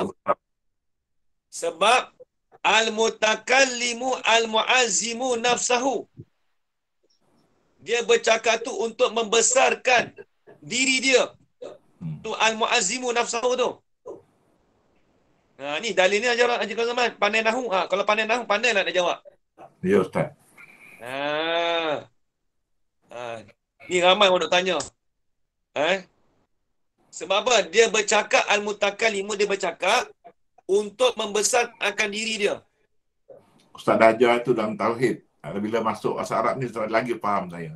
Sebab al-mutakallimu al-mu'azzimu nafsahu. Dia bercakap tu untuk membesarkan diri dia. Tu al-mu'azzimu nafsahu tu. Ni dalil ni ajar Haji Quran Zaman. Pandai nahu. Kalau pandai nahu, pandailah nak jawab. Ya Ustaz. Ni ramai orang nak tanya. Sebab apa? Dia bercakap al-mutakallimu, dia bercakap untuk membesarkan diri dia. Ustaz dah ajar itu dalam tauhid. Bila masuk bahasa Arab ni lagi faham saya.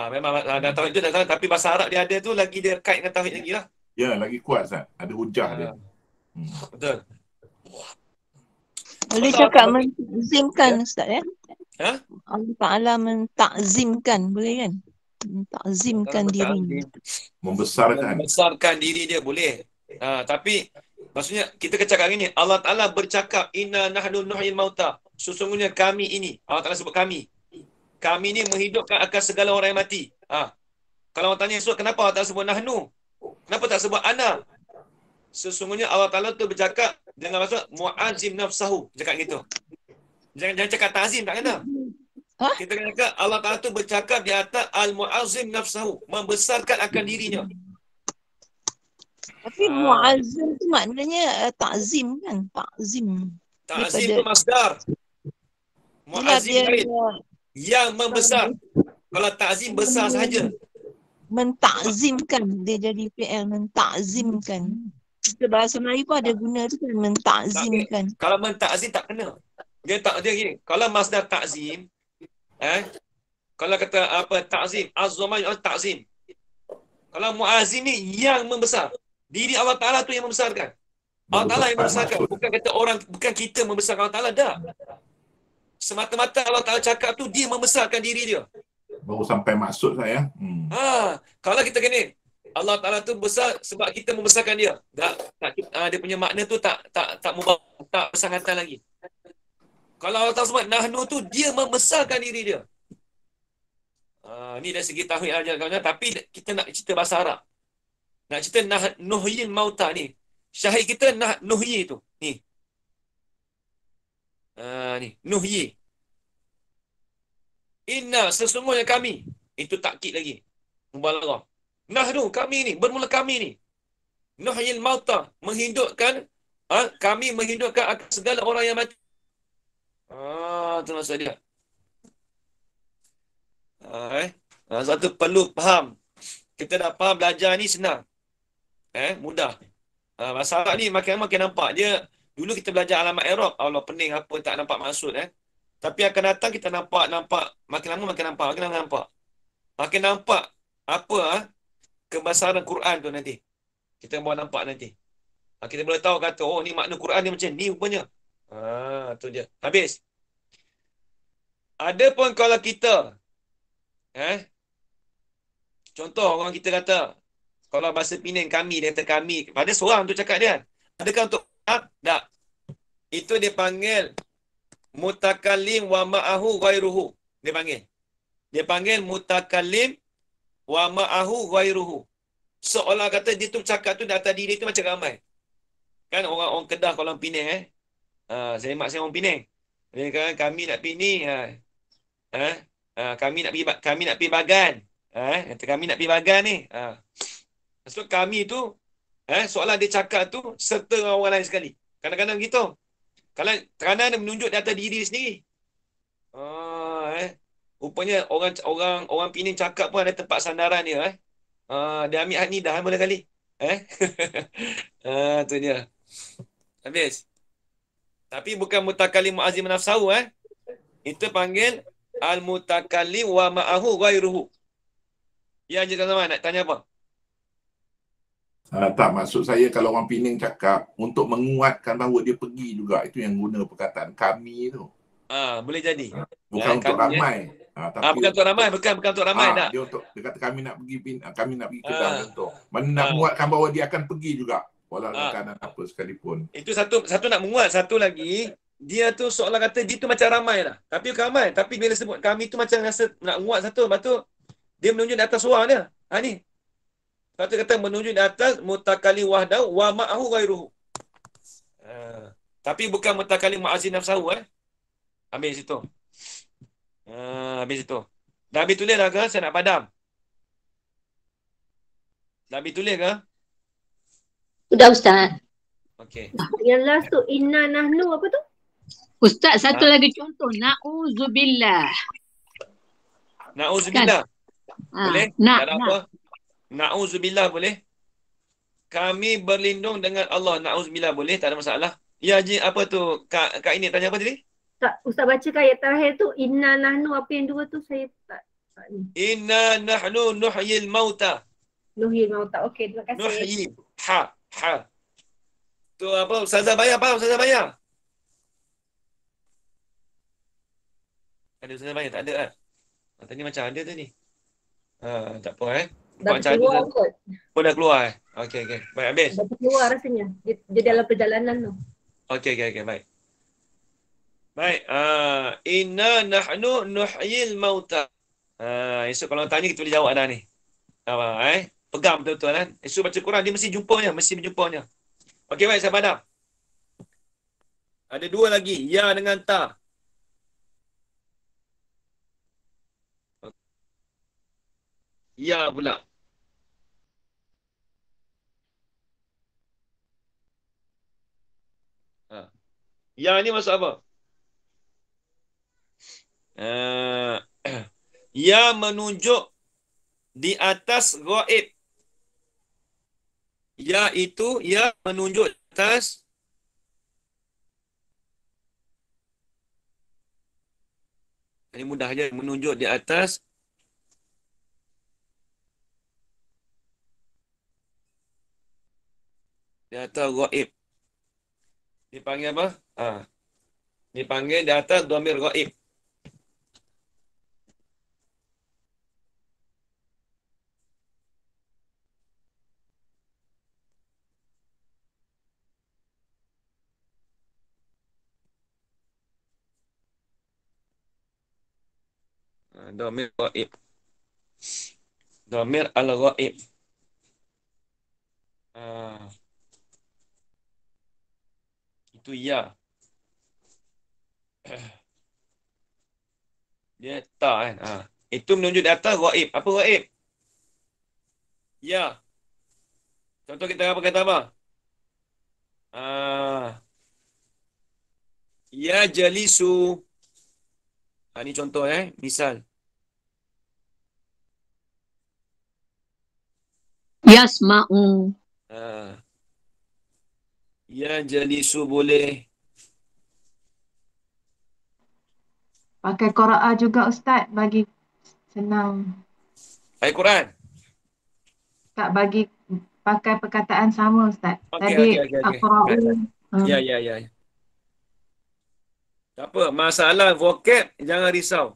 Memang dah tauhid tu dah tahu, tapi bahasa Arab dia ada tu lagi dia kait dengan tauhid lagi lah. Ya, lagi kuat Ustaz. Ada hujah dia. Betul. Boleh cakap mentakzimkan Ustaz ya? Allah Ta'ala mentakzimkan, boleh kan? Mentakzimkan diri. Membesarkan diri dia boleh. Tapi maksudnya kita cakap hari ni Allah Ta'ala bercakap inna nahnu nuhyil mauta. Sesungguhnya kami ini, Allah Ta'ala sebut kami. Kami ni menghidupkan akan segala orang yang mati. Kalau orang tanya esok kenapa Allah Ta'ala sebut nahnu? Kenapa tak sebut ana? Sesungguhnya Allah Ta'ala tu bercakap dengan maksud mu'azim nafsahu. Cakap gitu. Jangan cakap ta'zim, tak kena. Kita kena cakap Allah Ta'ala tu bercakap di atas al-mu'azim nafsahu. Membesarkan akan dirinya. Tapi mu'azzim tu maknanya ta'zim kan? Ta'zim. Ta'zim tu masdar. Mu'azzim lain. Yang membesar. Kalau ta'zim besar sahaja. Mentakzimkan. Dia jadi fi'il mentakzimkan. Kita bahasa Melayu pun ada guna tu kan, mentakzimkan. Kalau mentakzim tak kena. Dia gini. Kalau masdar ta'zim, Kalau kata apa ta'zim, azama ta'zim. Kalau mu'azim ni yang membesar. Diri Allah Ta'ala tu yang membesarkan. Allah Baru Ta'ala yang tepat membesarkan. maksud. Bukan kata orang, bukan kita membesarkan Allah Ta'ala. Tak. Semata-mata Allah Ta'ala cakap tu, dia membesarkan diri dia. Baru sampai maksud saya. Kalau kita kena, Allah Ta'ala tu besar sebab kita membesarkan dia. Dia punya makna tu tak bersangatan lagi. Kalau Allah Ta'ala sebut nahnu tu, dia membesarkan diri dia. Ni dari segi tauhid aja kawan. Tapi kita nak cerita bahasa Arab. Nak cerita nuhyil mauta ni. Syahid kita nuhyi tu. Ni. Ni. Nuhyi. Inna sesungguhnya kami. Itu takkid lagi. Mubalaghah. Nahnu kami ni. Bermula kami ni. Nuhyil mauta. Menghidupkan. Kami menghidupkan akan segala orang yang mati. Itu maksud dia. Satu perlu faham. Kita dah faham belajar ni senang. Mudah. Bahasa Arab ni makin nampak. Dia dulu kita belajar alamat Arab. Allah pening apa tak nampak maksud. Tapi akan datang kita nampak. Makin lama makin nampak. Makin nampak apa kebesaran Quran tu nanti. Kita bawa nampak nanti. Kita boleh tahu kata, oh ni makna Quran ni macam ni rupanya. Tu dia. Habis. Adapun kalau kita contoh orang kita kata, kalau bahasa Penang kami, dia kata kami, pada seorang tu cakap dia. Adakah untuk tak? Itu dia panggil mutakallim wa ma'ahu ghairuhu. Dia panggil mutakallim wa ma'ahu ghairuhu. Seolah kata dia tu cakap tu di atas diri tu macam ramai. Kan orang Kedah kalau orang Penang saya maksud orang Penang. Dia kata kami nak pergi ni. Kami nak pergi Bagan. Kata kami nak pergi Bagan ni. Maksud kami tu seolah dia cakap tu serta orang lain sekali. Kadang-kadang gitu. Kerana dia menunjuk di atas diri sendiri. Rupanya orang Penang cakap pun ada tempat sandaran dia. Dia ambil hak ni dah mula kali. Tu dia. Habis. Tapi bukan mutakallim mu'azzim nafsahu. Itu panggil al-mutakallim wa ma'ahu ghairuhu. Ya je tuan-tuan, nak tanya apa? Tak, maksud saya kalau orang Penang cakap untuk menguatkan bahawa dia pergi juga, itu yang guna perkataan kami tu. Boleh jadi. Bukan untuk ramai. Bukan untuk ramai, bukan untuk ramai tak. Dia kata kami nak pergi ke dalam contoh. Mana nak menguatkan bahawa dia akan pergi juga. Walau keadaan apa sekalipun. Itu satu nak menguat, satu lagi dia tu seolah kata dia tu macam ramai lah. Tapi bukan ramai. Tapi bila sebut kami tu macam rasa nak menguat satu. Lepas tu dia menunjuk di atas suara dia. Ni. Lepas tu kata menunjuk di atas mutakallim wahdahu wa ma'ahu ghairuhu. Tapi bukan mutakallim mu'azzim nafsahu. Habis itu. Habis itu. Dah habis tulis dah ke? Saya nak padam. Dah habis tulis ke? Sudah Ustaz. Okey. Yang last tu inna nahnu apa tu? Ustaz satu lagi contoh. Na'udzubillah. Na'udzubillah. Boleh? Tak ada apa. Na'udzubillah boleh? Kami berlindung dengan Allah. Na'udzubillah boleh? Tak ada masalah. Ya Haji, apa tu? Kak ini tanya apa tadi? Ustaz baca ayat terakhir tu inna nahnu apa yang dua tu saya tak ni. Inna nahnu nuhyil mauta. Nuhyil mauta. Okey, terima kasih. Nuhyi. Ha. Tu apa? Ustazah bayar apa? Ustazah bayar? Ada Ustazah bayar? Tak ada kan? Tadi macam ada tu ni. Tak apa Dah keluar kot. Dah keluar Okey. Baik, habis. Dah keluar rasanya. Dia dalam perjalanan tu. Okey, baik. Baik. Inna nahnu nuhyil mauta. Esok kalau tanya kita boleh jawab dah ni. Pegang betul-betul kan. Esok baca Quran dia mesti berjumpanya. Okey, baik, saya padam. Ada dua lagi, ya dengan ta. Ya pula. Ya ni maksud apa? Ya menunjuk di atas ghaib. Ya itu ya menunjuk di atas Ini mudah je. Menunjuk di atas. Di atas ghaib. Dipanggil apa? Dipanggil di atas dhamir ghaib. Dhamir ghaib. Dhamir al-ghaib. Itu ya. Dia tak kan. Itu menunjuk di atas ghaib. Apa ghaib? Ya. Contoh kita apa kata apa? Ya jalisu. Ini contoh misal. Yasma'u. Ya jalisu boleh. Pakai qiraah juga Ustaz bagi senang. Ayat Quran. Tak bagi pakai perkataan sama Ustaz. Okey, Tadi okey. aqra'u. Ya. Tak apa, masalah vocab jangan risau.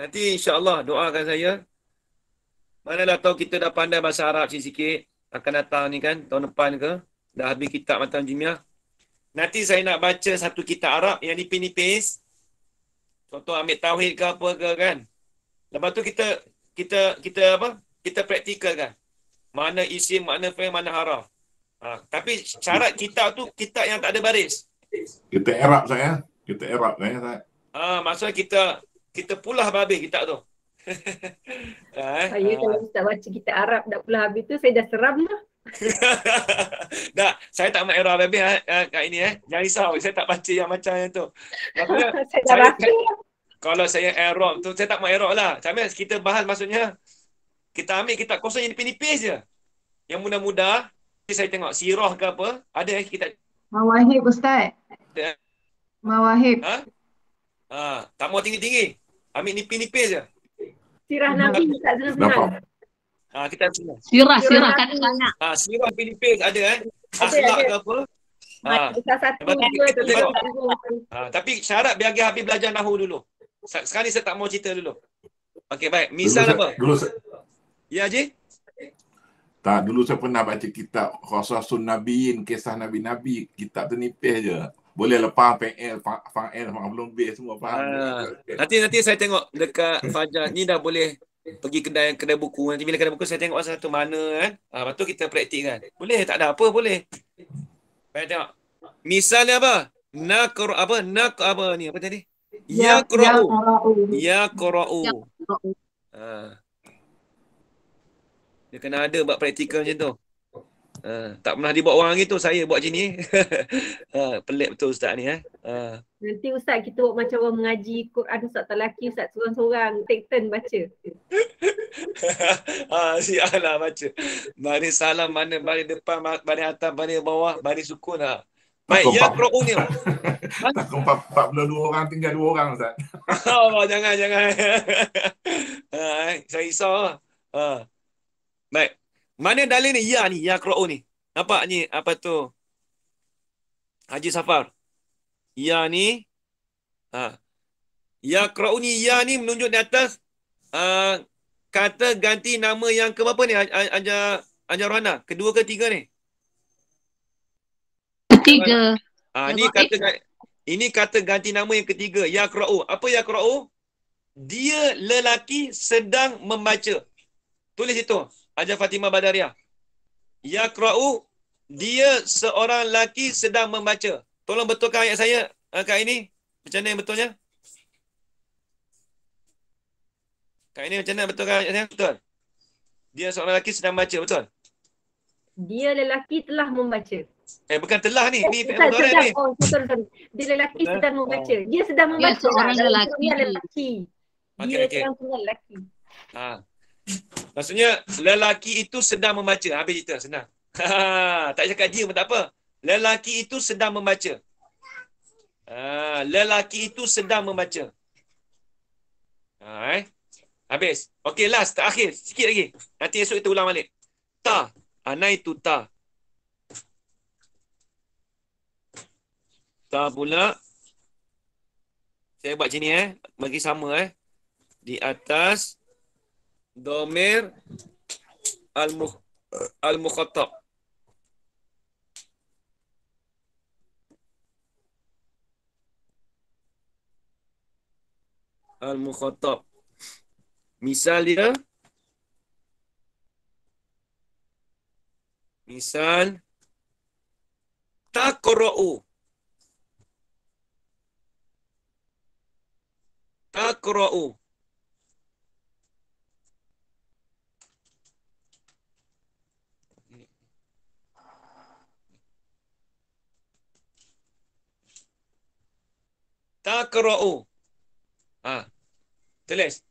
Nanti insya-Allah doakan saya. Manalah tahu kita dah pandai bahasa Arab sikit-sikit, akan datang ni kan tahun depan ke, dah habis kitab Matan Jumiah. Nanti saya nak baca satu kitab Arab yang nipis-nipis. Contoh ambil tauhid ke apa ke kan. Lepas tu kita apa? Kita praktikalkan. Mana isim, mana fi'il, mana haraf. Tapi syarat kitab tu kitab yang tak ada baris. Kita Arab saya. Kita Arab saya. Maksudnya kita pulah habis kitab tu. Saya kalau tak baca kitab Arab dah pula habis tu saya dah seram dah. Dah, saya tak main Arab habis kat ini Jangan risau, saya tak baca yang macam yang tu. Maksudnya Saya dah baca. Kalau saya Arab tu saya tak main Arab lah. Sampai kita bahas maksudnya kita ambil kitab kosong yang nipis-nipis je. Yang mudah-mudah saya tengok sirah ke apa, ada kitab Mawahib Ustaz. Mawahib. Tak mau tinggi-tinggi. Ambil nipis-nipis je. Sirah Nabi tak senang-senang. Kita senang. Sirah kanak-kanak. Sirah nipis ada akhlak ke apa. Satu dua tu. Tapi syarat biar habis belajar nahwu dulu. Sekarang ni saya tak mau cerita dulu. Okey baik. Misal apa? Ya Haji? Tak, dulu saya pernah baca kitab Qasasun Nabiyin, kisah Nabi-Nabi. Kitab tu nipis je. Boleh lepas fa'il, ma'lum bih semua faham. Nanti saya tengok dekat Fajar ni dah boleh pergi kedai buku. Nanti bila kedai buku saya tengok satu mana kan. Lepas tu kita praktikkan. Boleh, tak ada apa, boleh. Baik tengok. Misalnya apa? Apa ni? Apa tadi? Yaqra'u. Yaqra'u. Dia kena ada buat praktikal macam tu. Tak pernah dibuat orang gitu, saya buat macam ni. Pelik betul Ustaz ni. Nanti Ustaz kita buat macam orang mengaji Quran Ustaz tak lelaki, Ustaz seorang-seorang take turn baca. Siaplah baca. Baris salam mana, baris depan, baris atas, baris bawah, baris sukun. Baik, ya Quran ni. Takut 42 orang tinggal 2 orang Ustaz. Jangan. Saya risau. Baik. Mana dalil ni? Ya ni, ya Quran ni. Nampak ni apa tu? Haji Safar. Ya ni. Ya Quran ni, ya ni menunjuk di atas kata ganti nama yang ke berapa ni? Ajar Rohana. Kedua ke tiga ni? Ketiga. Ini kata ganti nama yang ketiga. Ya Quran. Apa ya Quran? Dia lelaki sedang membaca. Tulis itu. Hajar Fatimah Badariah. Yaqra'u, dia seorang lelaki sedang membaca. Tolong betulkan ayat saya kat ini. Macam mana betulnya? Kat ini macam mana betulkan ayat saya? Betul. Dia seorang lelaki sedang membaca, betul? Dia lelaki telah membaca. Bukan telah ni. Ni betul ni. Betul. Dia lelaki sedang membaca. Dia sedang membaca. Dia seorang lelaki. Dia seorang lelaki. Maksudnya lelaki itu sedang membaca. Habis cerita, senang. Tak cakap dia pun tak apa. Lelaki itu sedang membaca. Lelaki itu sedang membaca. Habis. Okey, last, terakhir. Sikit lagi. Nanti esok kita ulang balik. Ta. Anaitu ta. Ta pula. Saya buat sini bagi sama di atas dhamir al-mukhattab. Al-mukhattab. Misal dia. Misal. Taqra'u. Taqra'u. Taqra'u. Tulis.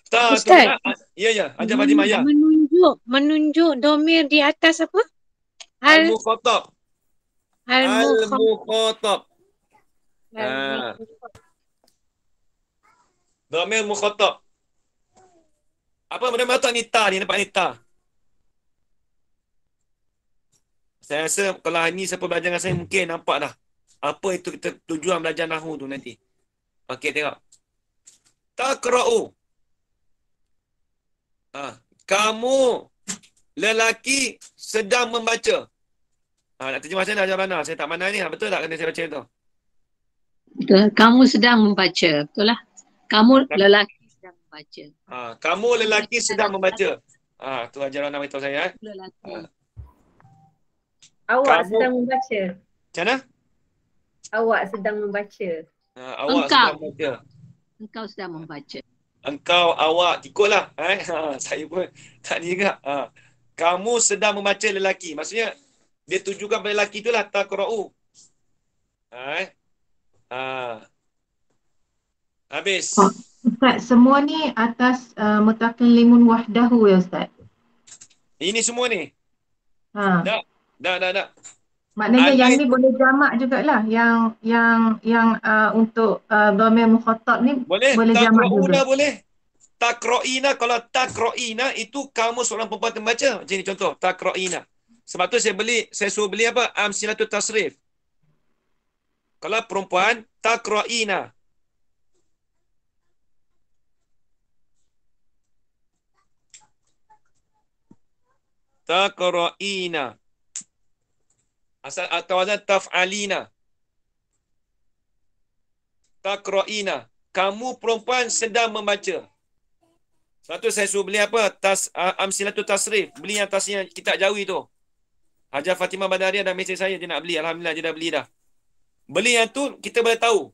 Ta tu Ustaz. Ya. Ajar Fatimah ya. Menunjuk domir di atas apa? Al-mukhattab. Al-mukhattab. Dhamir mukhattab. Apa benda tak ni ta ni, nampak ni ta. Saya rasa kalau hari ni siapa belajar dengan saya mungkin nampak dah. Apa itu kita tujuan belajar nahwu tu nanti. Okey, tengok. Taqra'u. Kamu lelaki sedang membaca. Nak terjemah macam mana Ajar Lana? Saya tak pandai ni. Betul tak kena saya baca tu? Betul. Kamu sedang membaca. Betul lah. Kamu lelaki sedang membaca. Kamu lelaki sedang membaca. Tu Ajar Lana beritahu saya. Awak sedang membaca. Macam mana? Awak sedang membaca. Awak sedang membaca. Engkau sedang membaca. Engkau, awak, ikutlah. Saya pun tak ni juga. Kamu sedang membaca lelaki. Maksudnya, dia tujukan pada lelaki itulah. Taqra'u. Habis. Ustaz, semua ni atas mutakallimun wahdahu ya Ustaz? Ini semua ni? Tak. Maknanya yang ni boleh jamak jugalah. Yang untuk dhamir mukhattab ni boleh jamak juga. Boleh. Taqra'ina, kalau taqra'ina itu kamu seorang perempuan membaca. Macam ni contoh, taqra'ina. Sebab tu saya suruh beli apa? Amsilatut tasrif. Kalau perempuan, taqra'ina. Taqra'ina. Atau ada taf'alina. Taqra'ina. Kamu perempuan sedang membaca. Sebab tu saya suruh beli apa? Amsilatut tasrif. Beli yang tasnya kitab Jawi tu. Hajar Fatimah Badaria dah mesej saya, dia nak beli. Alhamdulillah, dia dah beli dah. Beli yang tu, kita boleh tahu.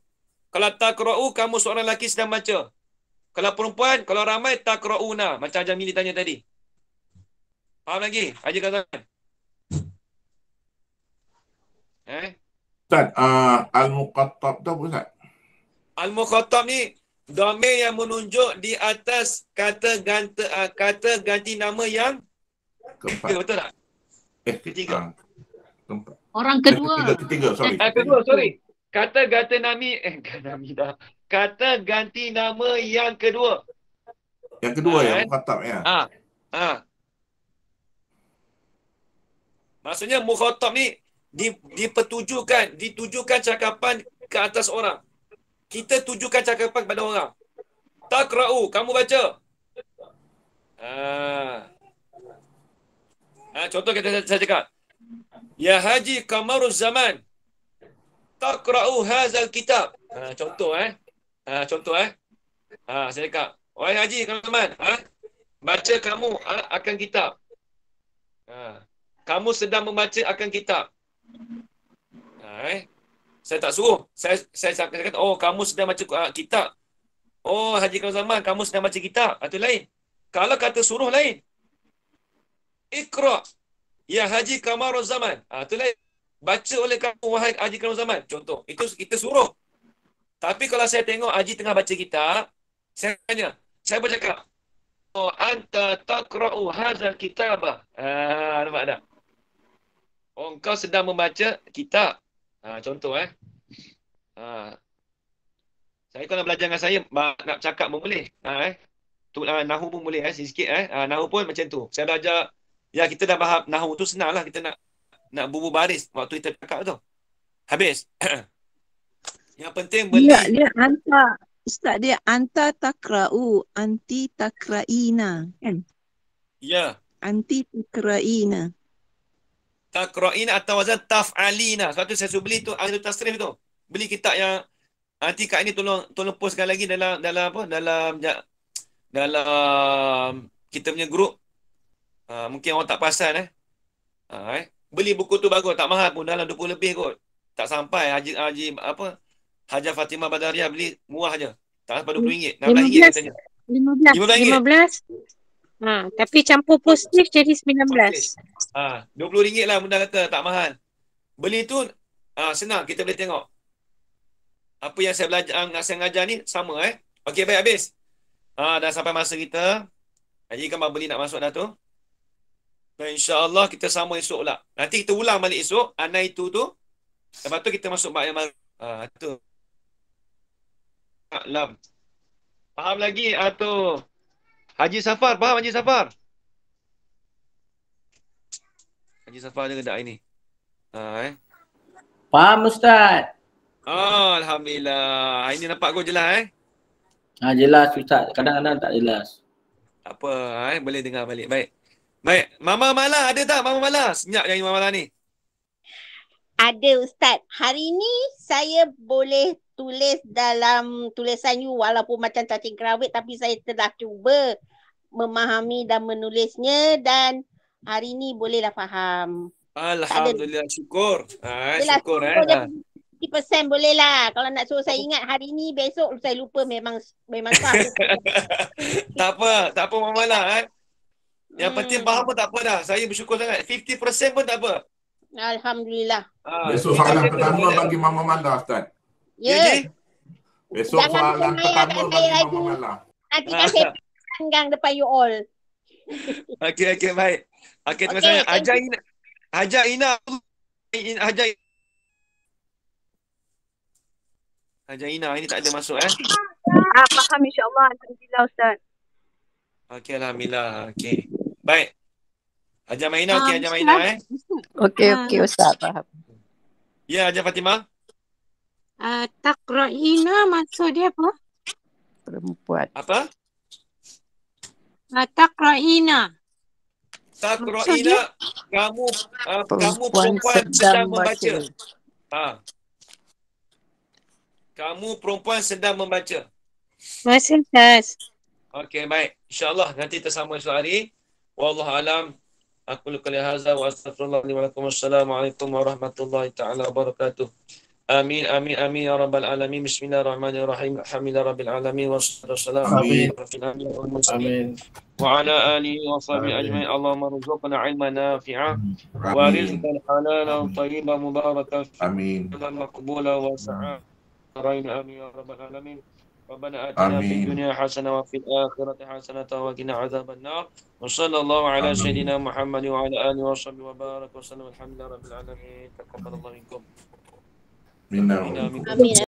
Kalau taqra'u, kamu seorang lelaki sedang baca. Kalau perempuan, kalau ramai, taqra'una. Macam Hajar Mili tanya tadi. Faham lagi? Haji Kazan. Ustaz, al-muqattab tu apa Ustaz? Al-mukhattab ni dhamir yang menunjuk di atas kata ganti nama yang keempat. Betul tak? Ketiga. Keempat. Orang kedua. Ketiga, sorry. Kedua, sorry. Kata ganti Kata ganti nama yang kedua. Yang kedua yang mukhattab ya. Maksudnya mukhattab ni ditujukan cakapan ke atas orang. Kita tujukan cakapan kepada orang. Taqra'u, kamu baca. Contoh saya cakap. Ya Haji Kamaruz Zaman. Taqra'u hazal kitab. Contoh saya cakap. Wahai Haji Kamaruz Zaman, baca kamu akan kitab. Kamu sedang membaca akan kitab. Saya tak suruh. Saya kata, oh kamu sedang baca kitab. Oh Haji Kamaruz Zaman, kamu sedang baca kitab. Itu lain. Kalau kata suruh lain. Iqra' ya Haji Kamaruz Zaman. Itu lain. Baca oleh kamu wahai Haji Kamaruz Zaman. Contoh. Itu kita suruh. Tapi kalau saya tengok Haji tengah baca kitab, saya tanya. Saya bercakap. Oh anta taqra'u hadzal kitabah. Nampak tak? Oh engkau sedang membaca kitab. Contoh Saya Saya kalau nak belajar dengan saya, nak cakap pun boleh. Nahu pun boleh sikit-sikit. Nahu pun macam tu. Saya belajar, ya kita dah faham nahu tu senang lah. Kita nak bubuh baris waktu kita cakap tu. Habis. Yang penting beli. Dia hantar. Ustaz, dia anta takra'u, anti takra'ina, kan? Ya. Anti takra'ina. Takra'ina atau wazan taf'alina. Sebab tu saya suruh beli tu, ahli tasrif tu. Beli kitab yang nanti kat ini tolong postkan lagi dalam apa? Dalam kita punya grup. Mungkin orang tak perasan Beli buku tu bagus, tak mahal pun, dalam 20 lebih kot. Tak sampai Hajar Fatimah Badariah beli murah aja. Tak sampai RM20. RM16 katanya. 15. Tapi campur positif jadi 19. RM20 lah bunda kata, tak mahal. Beli tu senang, kita boleh tengok. Apa yang saya belajar, saya ngajar ni sama Okey, baik, habis. Dah sampai masa kita. Haji kan beli nak masuk dah tu. Dan insya-Allah kita sama esok pula. Nanti kita ulang balik esok anaitu tu. Lepas tu kita masuk bab yang baru. Tu. Lam. Faham lagi tu. Haji Safar, faham Haji Safar? Haji Safar dia tak ini. Faham Ustaz. Alhamdulillah. Ini nampak kau jelas Jelas Ustaz. Kadang-kadang tak jelas. Tak apa, boleh dengar balik. Baik. Mama Mala ada tak Mama Mala? Senyap yang Mama Mala ni. Ada Ustaz. Hari ni saya boleh tulis dalam tulisan you walaupun macam cacing kerawit, tapi saya telah cuba memahami dan menulisnya dan hari ni bolehlah faham. Alhamdulillah, syukur. Syukur 50% boleh lah. Kalau nak suruh saya ingat hari ni, besok saya lupa memang sah. Tak apa Mama Mala Yang penting faham pun tak apa dah. Saya bersyukur sangat. 50% pun tak apa. Alhamdulillah. Besok soalan pertama bagi Mama Mala, Ustaz. Ya. Besok soalan pertama bagi Mama Mala. Nanti kan saya panggang depan you all. Okey, baik. Okey, terima kasih. Hajar Ina. Hajar Ina ini tak ada masuk Faham insya-Allah. Alhamdulillah Ustaz. Okey, alhamdulillah. Okey. Baik. Hajar Maina, okey Hajar Maina Okey Ustaz, faham. Ya, Hajar Fatimah. Takra'ina maksud dia apa? Perempuan. Apa? Takra'ina. Takra'ina, kamu perempuan sedang membaca. Kamu perempuan sedang membaca. Masih Ustaz. Okey, baik. InsyaAllah nanti tersama esok hari. Wallahu alam. Aku qali hadza wa astaghfirullah li wa lakum. Assalamualaikum warahmatullahi taala wabarakatuh. Amin ya rabbal alamin. Bismillahirrahmanirrahim. Alhamdulillah rabbil alamin wassalamu amin. Wa ala alihi wa sahbihi ajma'in. Allahumma rzuqna ilman nafi'an wa rizqan halalan tayyiban mubarakan. Amin. Maqbula wa sa'an. Amin ya rabbal alamin. ربنا آتنا في الدنيا حسنة وفي الآخرة حسنة وقنا عذاب النار وصلى الله على سيدنا محمد وعلى آله وصحبه وبارك وسلم. الحمد لله رب العالمين. تقبل الله منكم. Amin.